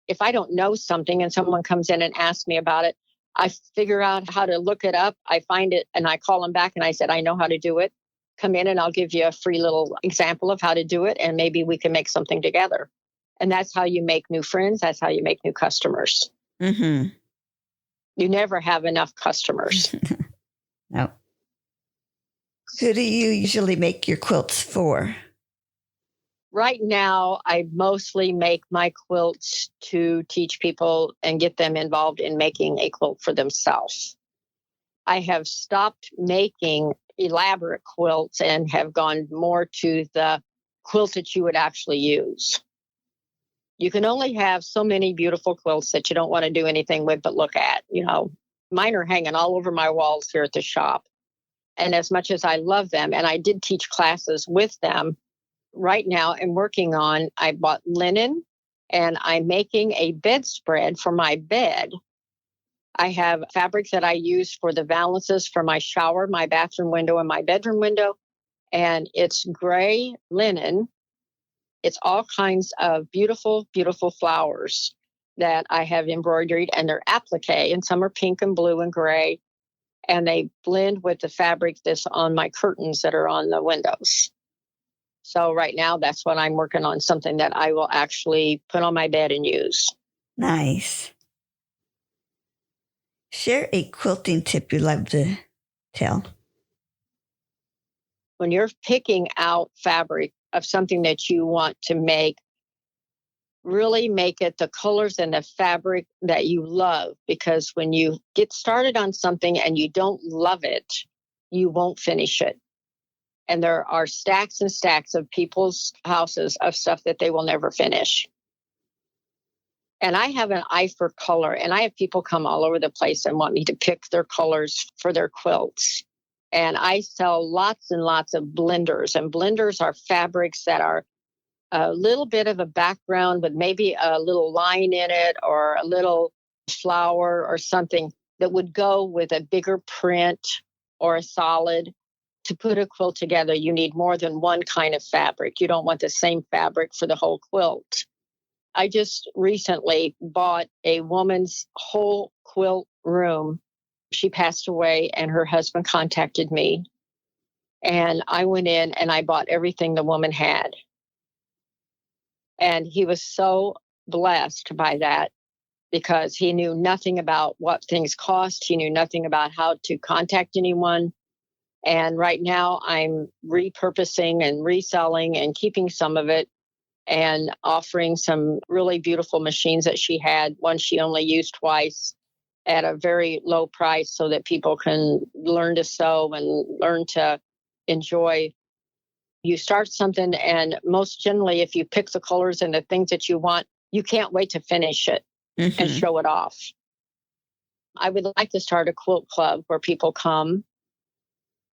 If I don't know something and someone comes in and asks me about it, I figure out how to look it up. I find it and I call them back and I said, I know how to do it. Come in and I'll give you a free little example of how to do it. And maybe we can make something together. And that's how you make new friends. That's how you make new customers. Mm-hmm. You never have enough customers. No. Who do you usually make your quilts for? Right now, I mostly make my quilts to teach people and get them involved in making a quilt for themselves. I have stopped making elaborate quilts and have gone more to the quilts that you would actually use. You can only have so many beautiful quilts that you don't want to do anything with but look at. Mine are hanging all over my walls here at the shop. And as much as I love them, and I did teach classes with them, right now I'm working on, I bought linen and I'm making a bedspread for my bed. I have fabric that I use for the valances for my shower, my bathroom window, and my bedroom window. And it's gray linen. It's all kinds of beautiful, beautiful flowers that I have embroidered, and they're applique, and some are pink and blue and gray. And they blend with the fabric that's on my curtains that are on the windows. So right now, that's what I'm working on, something that I will actually put on my bed and use. Nice. Share a quilting tip you love to tell. When you're picking out fabric of something that you want to make, really make it the colors and the fabric that you love. Because when you get started on something and you don't love it, you won't finish it. And there are stacks and stacks of people's houses of stuff that they will never finish. And I have an eye for color, and I have people come all over the place and want me to pick their colors for their quilts. And I sell lots and lots of blenders, and blenders are fabrics that are a little bit of a background with maybe a little line in it or a little flower or something that would go with a bigger print or a solid. To put a quilt together, you need more than one kind of fabric. You don't want the same fabric for the whole quilt. I just recently bought a woman's whole quilt room. She passed away and her husband contacted me. And I went in and I bought everything the woman had. And he was so blessed by that because he knew nothing about what things cost. He knew nothing about how to contact anyone. And right now I'm repurposing and reselling and keeping some of it and offering some really beautiful machines that she had. One she only used twice at a very low price so that people can learn to sew and learn to enjoy You start something, and most generally, if you pick the colors and the things that you want, you can't wait to finish it and Mm-hmm. show it off. I would like to start a quilt club where people come.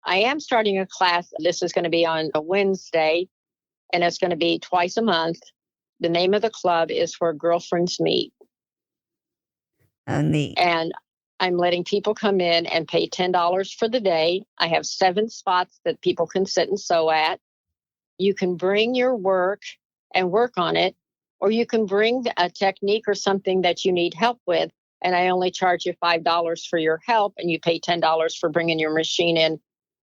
I am starting a class. This is going to be on a Wednesday, and it's going to be twice a month. The name of the club is Where Girlfriends Meet. Oh, neat. And I'm letting people come in and pay $10 for the day. I have 7 spots that people can sit and sew at. You can bring your work and work on it, or you can bring a technique or something that you need help with. And I only charge you $5 for your help, and you pay $10 for bringing your machine in.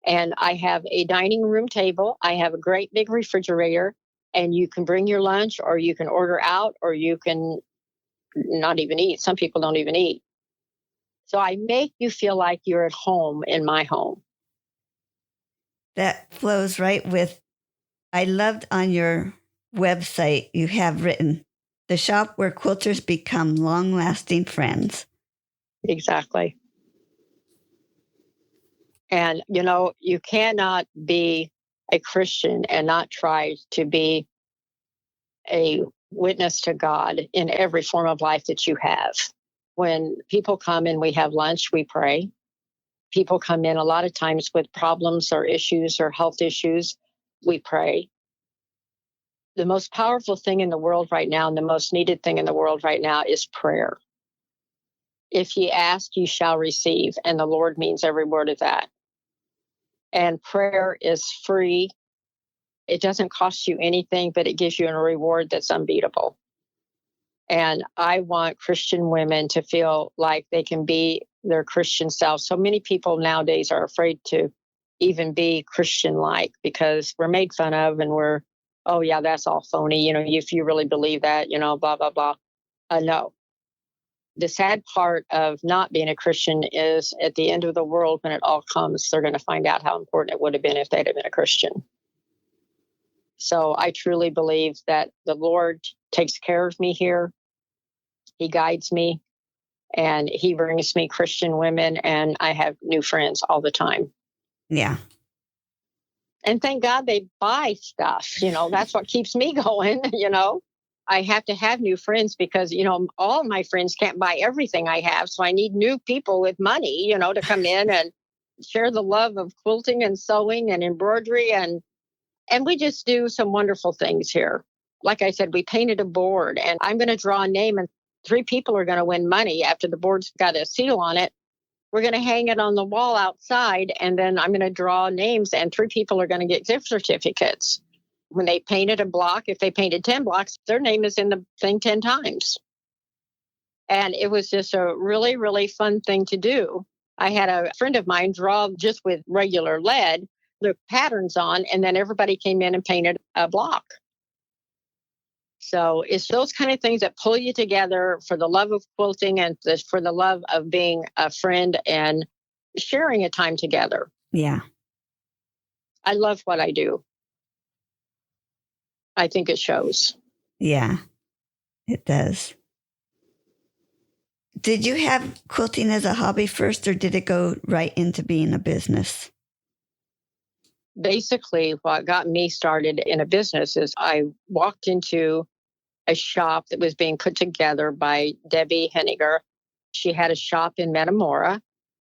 And I have a dining room table. I have a great big refrigerator, and you can bring your lunch, or you can order out, or you can not even eat. Some people don't even eat. So I make you feel like you're at home in my home. That flows right with, I loved on your website, you have written, the shop where quilters become long-lasting friends. Exactly. And, you cannot be a Christian and not try to be a witness to God in every form of life that you have. When people come and we have lunch, we pray. People come in a lot of times with problems or issues or health issues, we pray. The most powerful thing in the world right now and the most needed thing in the world right now is prayer. If ye ask, ye shall receive. And the Lord means every word of that. And prayer is free. It doesn't cost you anything, but it gives you a reward that's unbeatable. And I want Christian women to feel like they can be their Christian self. So many people nowadays are afraid to even be Christian-like because we're made fun of and we're, oh, yeah, that's all phony. If you really believe that, blah, blah, blah. No. The sad part of not being a Christian is at the end of the world, when it all comes, they're going to find out how important it would have been if they'd have been a Christian. So I truly believe that the Lord takes care of me here. He guides me, and he brings me Christian women, and I have new friends all the time. Yeah. And thank God they buy stuff. That's what keeps me going. I have to have new friends because, all my friends can't buy everything I have. So I need new people with money, to come in and share the love of quilting and sewing and embroidery. And we just do some wonderful things here. Like I said, we painted a board, and I'm going to draw a name, and 3 people are going to win money after the board's got a seal on it. We're going to hang it on the wall outside, and then I'm going to draw names, and 3 people are going to get gift certificates. When they painted a block, if they painted 10 blocks, their name is in the thing 10 times. And it was just a really, really fun thing to do. I had a friend of mine draw just with regular lead, the patterns on, and then everybody came in and painted a block. So it's those kind of things that pull you together for the love of quilting and for the love of being a friend and sharing a time together. Yeah. I love what I do. I think it shows. Yeah, it does. Did you have quilting as a hobby first, or did it go right into being a business? Basically, what got me started in a business is I walked into a shop that was being put together by Debbie Henniger. She had a shop in Metamora,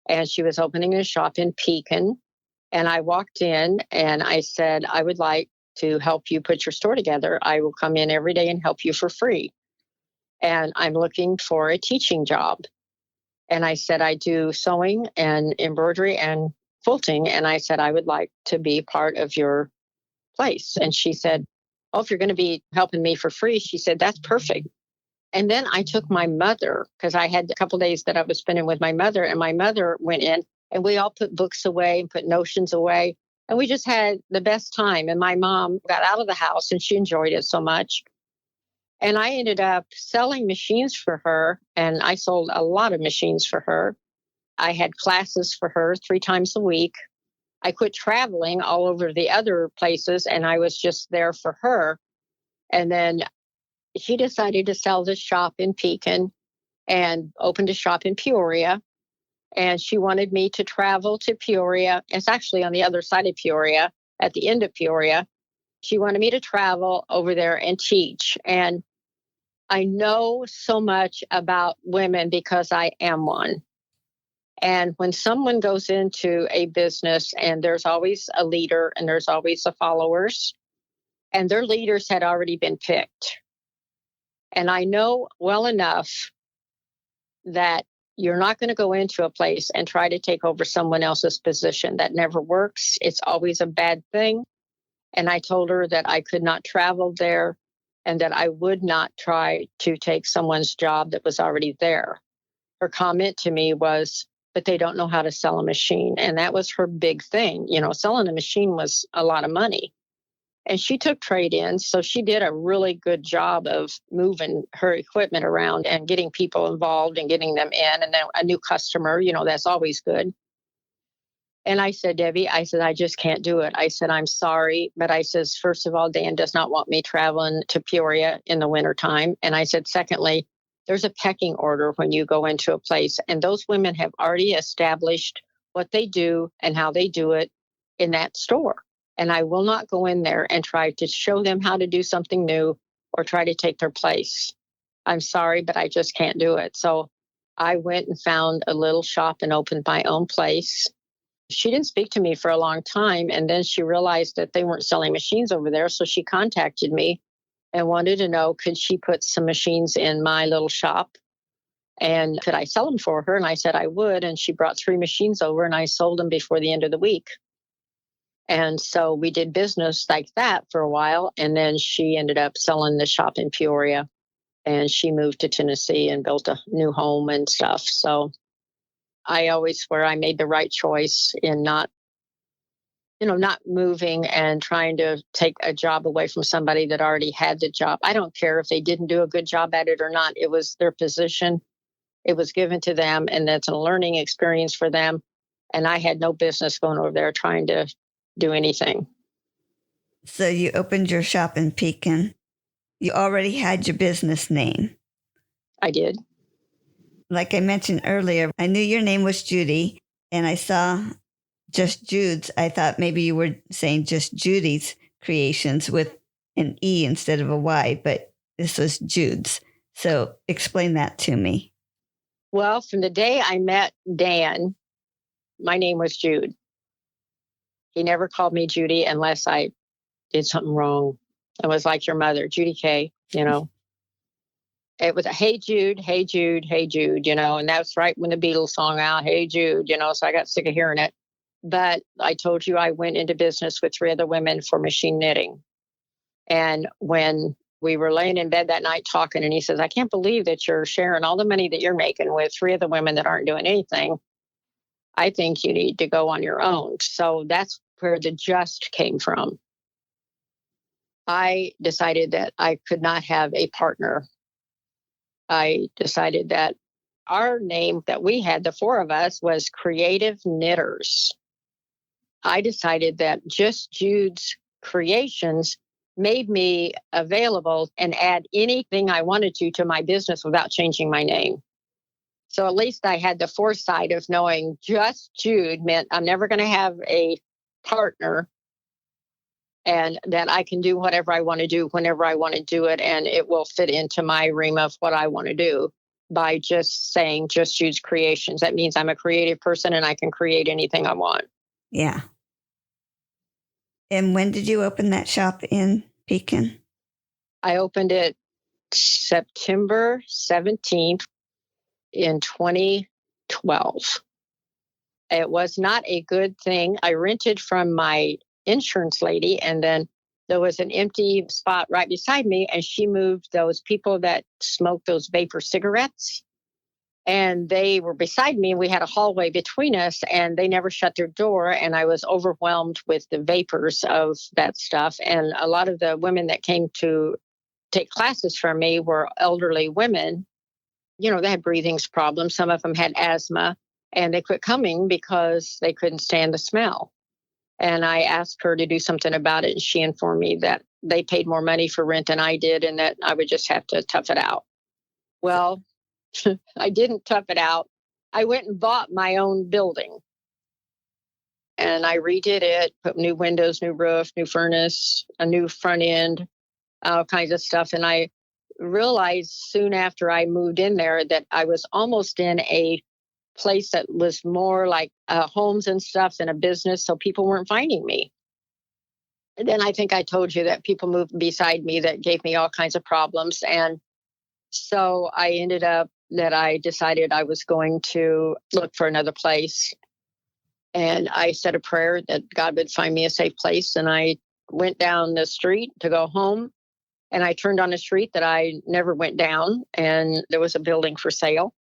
and she was opening a shop in Pekin. And I walked in and I said, I would like to help you put your store together. I will come in every day and help you for free. And I'm looking for a teaching job. And I said, I do sewing and embroidery and quilting. And I said, I would like to be part of your place. And she said, oh, if you're going to be helping me for free, she said, that's perfect. And then I took my mother, because I had a couple of days that I was spending with my mother, and my mother went in, and we all put books away and put notions away. And we just had the best time. And my mom got out of the house, and she enjoyed it so much. And I ended up selling machines for her, and I sold a lot of machines for her. I had classes for her 3 times a week. I quit traveling all over the other places, and I was just there for her. And then she decided to sell this shop in Pekin and opened a shop in Peoria. And she wanted me to travel to Peoria. It's actually on the other side of Peoria, at the end of Peoria. She wanted me to travel over there and teach. And I know so much about women because I am one. And when someone goes into a business and there's always a leader and there's always the followers, and their leaders had already been picked. And I know well enough that you're not going to go into a place and try to take over someone else's position. That never works. It's always a bad thing. And I told her that I could not travel there and that I would not try to take someone's job that was already there. Her comment to me was, but they don't know how to sell a machine. And that was her big thing. You know, selling a machine was a lot of money. And she took trade-ins, so she did a really good job of moving her equipment around and getting people involved and getting them in. And then a new customer, you know, that's always good. And I said, Debbie, I said, I just can't do it. I said, I'm sorry. But I says, first of all, Dan does not want me traveling to Peoria in the wintertime. And I said, secondly, there's a pecking order when you go into a place. And those women have already established what they do and how they do it in that store. And I will not go in there and try to show them how to do something new or try to take their place. I'm sorry, but I just can't do it. So I went and found a little shop and opened my own place. She didn't speak to me for a long time. And then she realized that they weren't selling machines over there. So she contacted me and wanted to know, could she put some machines in my little shop? And could I sell them for her? And I said I would. And she brought 3 machines over and I sold them before the end of the week. And so we did business like that for a while. And then she ended up selling the shop in Peoria. And she moved to Tennessee and built a new home and stuff. So I always swear I made the right choice in not moving and trying to take a job away from somebody that already had the job. I don't care if they didn't do a good job at it or not. It was their position. It was given to them, and that's a learning experience for them. And I had no business going over there trying to do anything. So you opened your shop in Pekin. You already had your business name. I did. Like I mentioned earlier, I knew your name was Judy, and I saw just Jude's. I thought maybe you were saying just Judy's Creations with an E instead of a Y, but this was Jude's. So explain that to me. Well, from the day I met Dan, my name was Jude. He never called me Judy unless I did something wrong. It was like your mother, Judy K, you know. It was a hey Jude, hey Jude, hey Jude, you know, and that's right when the Beatles song out, hey Jude, you know, so I got sick of hearing it. But I told you I went into business with 3 other women for machine knitting. And when we were laying in bed that night talking, and he says, I can't believe that you're sharing all the money that you're making with 3 other women that aren't doing anything. I think you need to go on your own. So that's where the just came from. I decided that I could not have a partner. I decided that our name that we had, the 4 of us, was Creative Knitters. I decided that just Jude's Creations made me available and add anything I wanted to my business without changing my name. So at least I had the foresight of knowing just Jude meant I'm never going to have a partner, and that I can do whatever I want to do whenever I want to do it. And it will fit into my realm of what I want to do by just saying just Jude's Creations. That means I'm a creative person and I can create anything I want. Yeah. And when did you open that shop in Pekin? I opened it September 17th in 2012. It was not a good thing. I rented from my insurance lady, and then there was an empty spot right beside me, and she moved those people that smoke those vapor cigarettes. And they were beside me, and we had a hallway between us, and they never shut their door. And I was overwhelmed with the vapors of that stuff. And a lot of the women that came to take classes from me were elderly women. You know, they had breathing problems. Some of them had asthma, and they quit coming because they couldn't stand the smell. And I asked her to do something about it. And she informed me that they paid more money for rent than I did, and that I would just have to tough it out. Well, I didn't tough it out. I went and bought my own building. and I redid it, put new windows, new roof, new furnace, a new front end, all kinds of stuff. And I realized soon after I moved in there that I was almost in a place that was more like homes and stuff than a business. So people weren't finding me. And then I think I told you that people moved beside me that gave me all kinds of problems. And so I ended up that I decided I was going to look for another place. And I said a prayer that God would find me a safe place. And I went down the street to go home. And I turned on a street that I never went down. And there was a building for sale.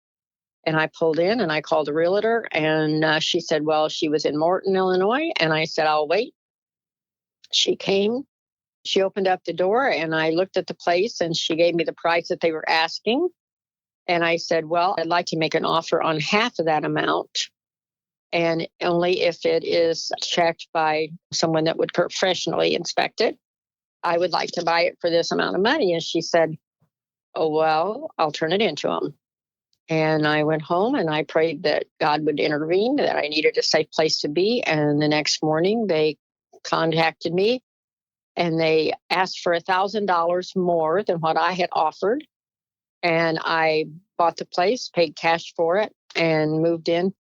And I pulled in and I called a realtor. And she said, well, she was in Morton, Illinois. And I said, I'll wait. She came. She opened up the door and I looked at the place and she gave me the price that they were asking. And I said, well, I'd like to make an offer on half of that amount. And only if it is checked by someone that would professionally inspect it. I would like to buy it for this amount of money. And she said, oh, well, I'll turn it into them. And I went home and I prayed that God would intervene, that I needed a safe place to be. And the next morning they contacted me and they asked for $1,000 more than what I had offered. And I bought the place, paid cash for it, and moved in.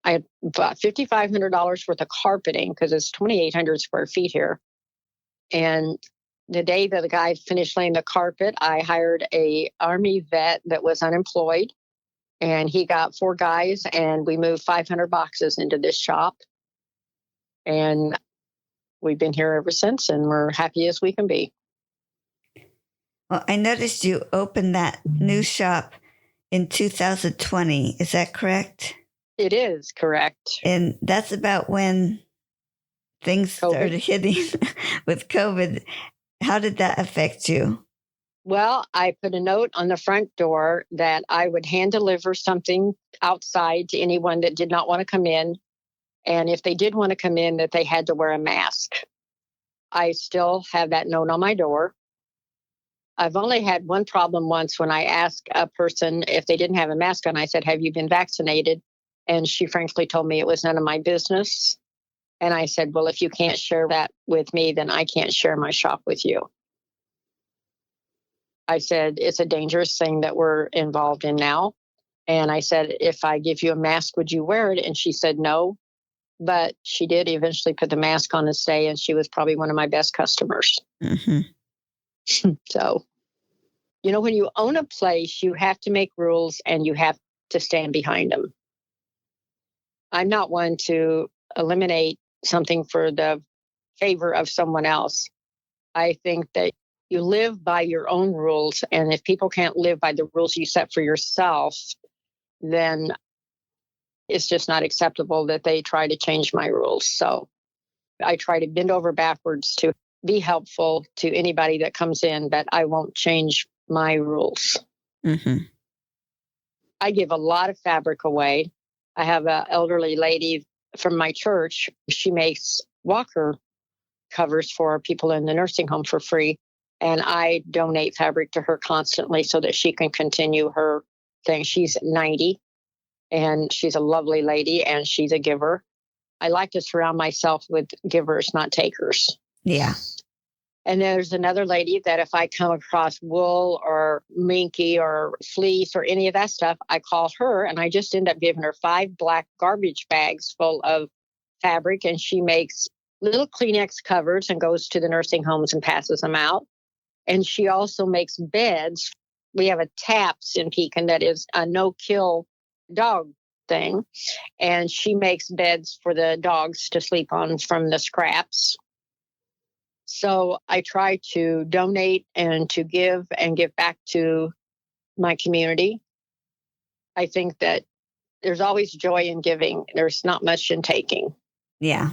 I had bought $5,500 worth of carpeting because it's 2,800 square feet here. And the day that the guy finished laying the carpet, I hired a Army vet that was unemployed. And he got 4 guys, and we moved 500 boxes into this shop. And we've been here ever since, and we're happy as we can be. Well, I noticed you opened that new shop in 2020. Is that correct? It is correct. And that's about when things started hitting with COVID. How did that affect you? Well, I put a note on the front door that I would hand deliver something outside to anyone that did not want to come in. And if they did want to come in, that they had to wear a mask. I still have that note on my door. I've only had one problem once when I asked a person if they didn't have a mask on. I said, have you been vaccinated? And she frankly told me it was none of my business. And I said, well, if you can't share that with me, then I can't share my shop with you. I said, it's a dangerous thing that we're involved in now. And I said, if I give you a mask, would you wear it? And she said, no. But she did eventually put the mask on and stay. And she was probably one of my best customers. Mm-hmm. So, when you own a place, you have to make rules and you have to stand behind them. I'm not one to eliminate something for the favor of someone else. I think that you live by your own rules. And if people can't live by the rules you set for yourself, then it's just not acceptable that they try to change my rules. So I try to bend over backwards to be helpful to anybody that comes in, but I won't change my rules. Mm-hmm. I give a lot of fabric away. I have an elderly lady from my church. She makes walker covers for people in the nursing home for free. And I donate fabric to her constantly so that she can continue her thing. She's 90 and she's a lovely lady and she's a giver. I like to surround myself with givers, not takers. Yeah. And there's another lady that if I come across wool or minky or fleece or any of that stuff, I call her and I just end up giving her 5 black garbage bags full of fabric. And she makes little Kleenex covers and goes to the nursing homes and passes them out. And she also makes beds. We have a TAPS in Pekin that is a no-kill dog thing. And she makes beds for the dogs to sleep on from the scraps. So I try to donate and to give and give back to my community. I think that there's always joy in giving. There's not much in taking. Yeah.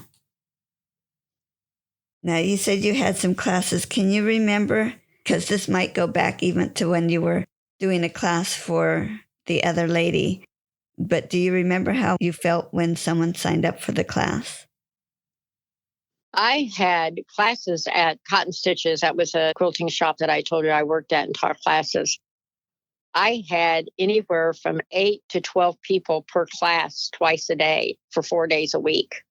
Now, you said you had some classes. Can you remember? Because this might go back even to when you were doing a class for the other lady. But do you remember how you felt when someone signed up for the class? I had classes at Cotton Stitches. That was a quilting shop that I told you I worked at and taught classes. I had anywhere from 8 to 12 people per class twice a day for 4 days a week.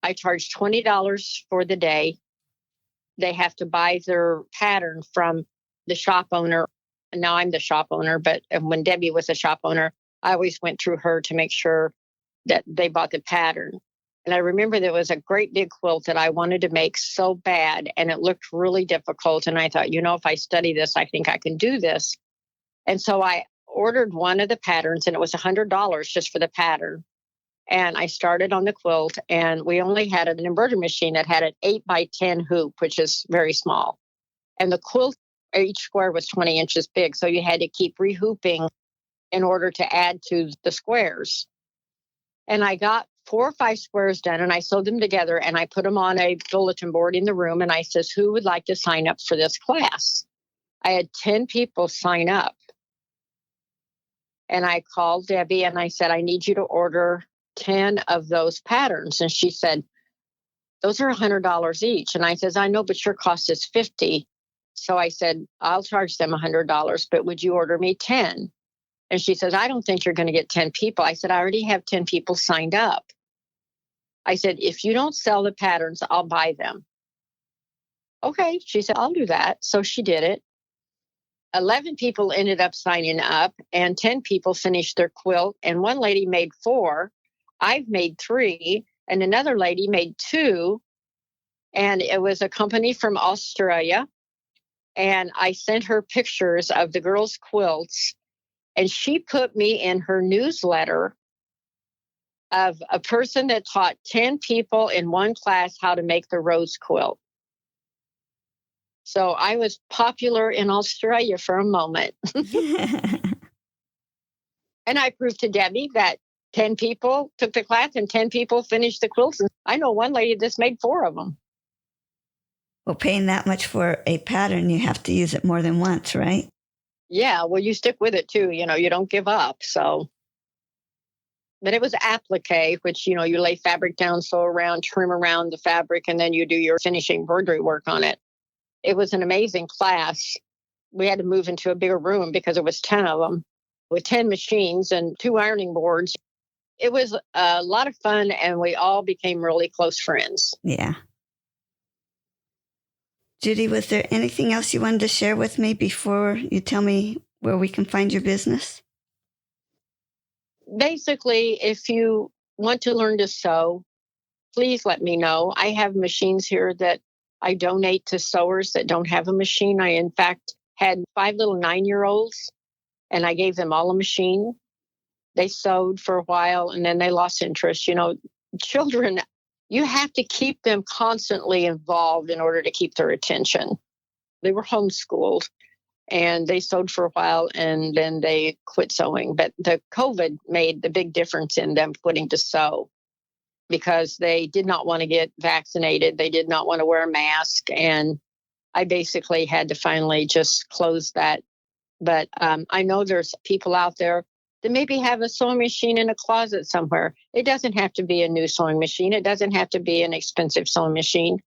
I charge $20 for the day. They have to buy their pattern from the shop owner. Now I'm the shop owner, but when Debbie was a shop owner, I always went through her to make sure that they bought the pattern. And I remember there was a great big quilt that I wanted to make so bad, and it looked really difficult. And I thought, if I study this, I think I can do this. And so I ordered one of the patterns, and it was $100 just for the pattern. And I started on the quilt, and we only had an embroidery machine that had an 8x10 hoop, which is very small. And the quilt, each square was 20 inches big. So you had to keep rehooping in order to add to the squares. And I got 4 or 5 squares done, and I sewed them together, and I put them on a bulletin board in the room. And I says, who would like to sign up for this class? I had 10 people sign up. And I called Debbie and I said, I need you to order 10 of those patterns. And she said, those are $100 each. And I says, I know, but your cost is $50. So I said, I'll charge them $100, but would you order me 10? And she says, I don't think you're going to get 10 people. I said, I already have 10 people signed up. I said, if you don't sell the patterns, I'll buy them. Okay. She said, I'll do that. So she did it. 11 people ended up signing up, and 10 people finished their quilt. And one lady made 4. I've made 3, and another lady made 2. And it was a company from Australia. And I sent her pictures of the girls' quilts, and she put me in her newsletter of a person that taught 10 people in one class how to make the rose quilt. So I was popular in Australia for a moment. And I proved to Debbie that 10 people took the class and 10 people finished the quilts. And I know one lady just made 4 of them. Well, paying that much for a pattern, you have to use it more than once, right? Yeah, well, you stick with it too. You don't give up. So, but it was applique, which, you lay fabric down, sew around, trim around the fabric, and then you do your finishing embroidery work on it. It was an amazing class. We had to move into a bigger room because it was 10 of them with 10 machines and 2 ironing boards. It was a lot of fun, and we all became really close friends. Yeah. Judy, was there anything else you wanted to share with me before you tell me where we can find your business? Basically, if you want to learn to sew, please let me know. I have machines here that I donate to sewers that don't have a machine. I, in fact, had 5 little 9-year-olds, and I gave them all a machine. They sewed for a while, and then they lost interest. Children, you have to keep them constantly involved in order to keep their attention. They were homeschooled, and they sewed for a while, and then they quit sewing. But the COVID made the big difference in them quitting to sew because they did not want to get vaccinated. They did not want to wear a mask. And I basically had to finally just close that. But I know there's people out there that maybe have a sewing machine in a closet somewhere. It doesn't have to be a new sewing machine. It doesn't have to be an expensive sewing machine.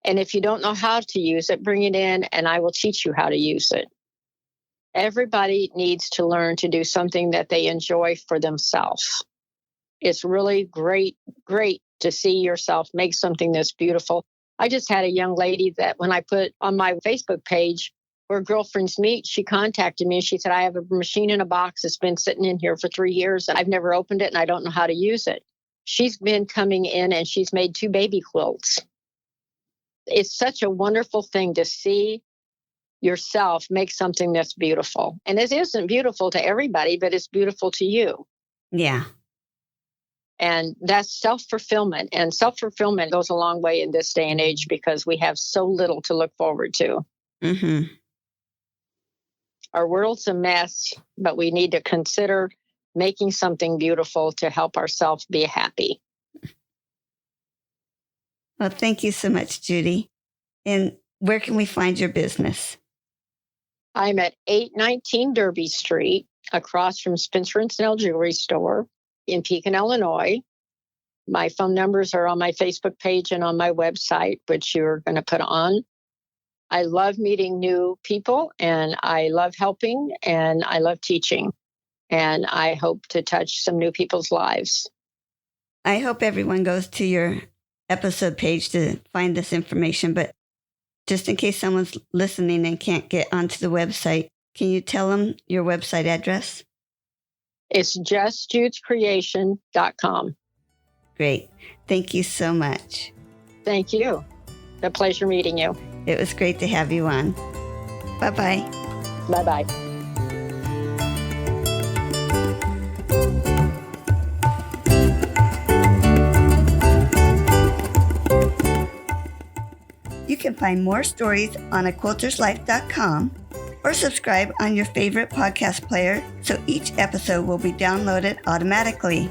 And if you don't know how to use it, bring it in and I will teach you how to use it. Everybody needs to learn to do something that they enjoy for themselves. It's really great to see yourself make something that's beautiful. I just had a young lady that when I put on my Facebook page where girlfriends meet, she contacted me and she said, I have a machine in a box that's been sitting in here for 3 years. I've never opened it and I don't know how to use it. She's been coming in and she's made 2 baby quilts. It's such a wonderful thing to see yourself make something that's beautiful. And it isn't beautiful to everybody, but it's beautiful to you. Yeah. And that's self-fulfillment. And self-fulfillment goes a long way in this day and age because we have so little to look forward to. Mm-hmm. Our world's a mess, but we need to consider making something beautiful to help ourselves be happy. Well, thank you so much, Judy. And where can we find your business? I'm at 819 Derby Street, across from Spencer & Snell Jewelry Store in Pekin, Illinois. My phone numbers are on my Facebook page and on my website, which you're going to put on. I love meeting new people, and I love helping, and I love teaching. And I hope to touch some new people's lives. I hope everyone goes to your episode page to find this information, but just in case someone's listening and can't get onto the website, can you tell them your website address? It's justjudescreation.com. Great. Thank you so much. Thank you. A pleasure meeting you. It was great to have you on. Bye-bye. Bye-bye. You can find more stories on aquilterslife.com or subscribe on your favorite podcast player so each episode will be downloaded automatically.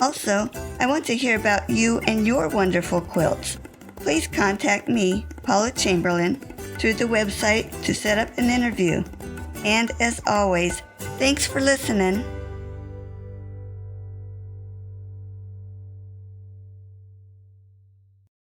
Also, I want to hear about you and your wonderful quilts. Please contact me, Paula Chamberlain, through the website to set up an interview. And as always, thanks for listening.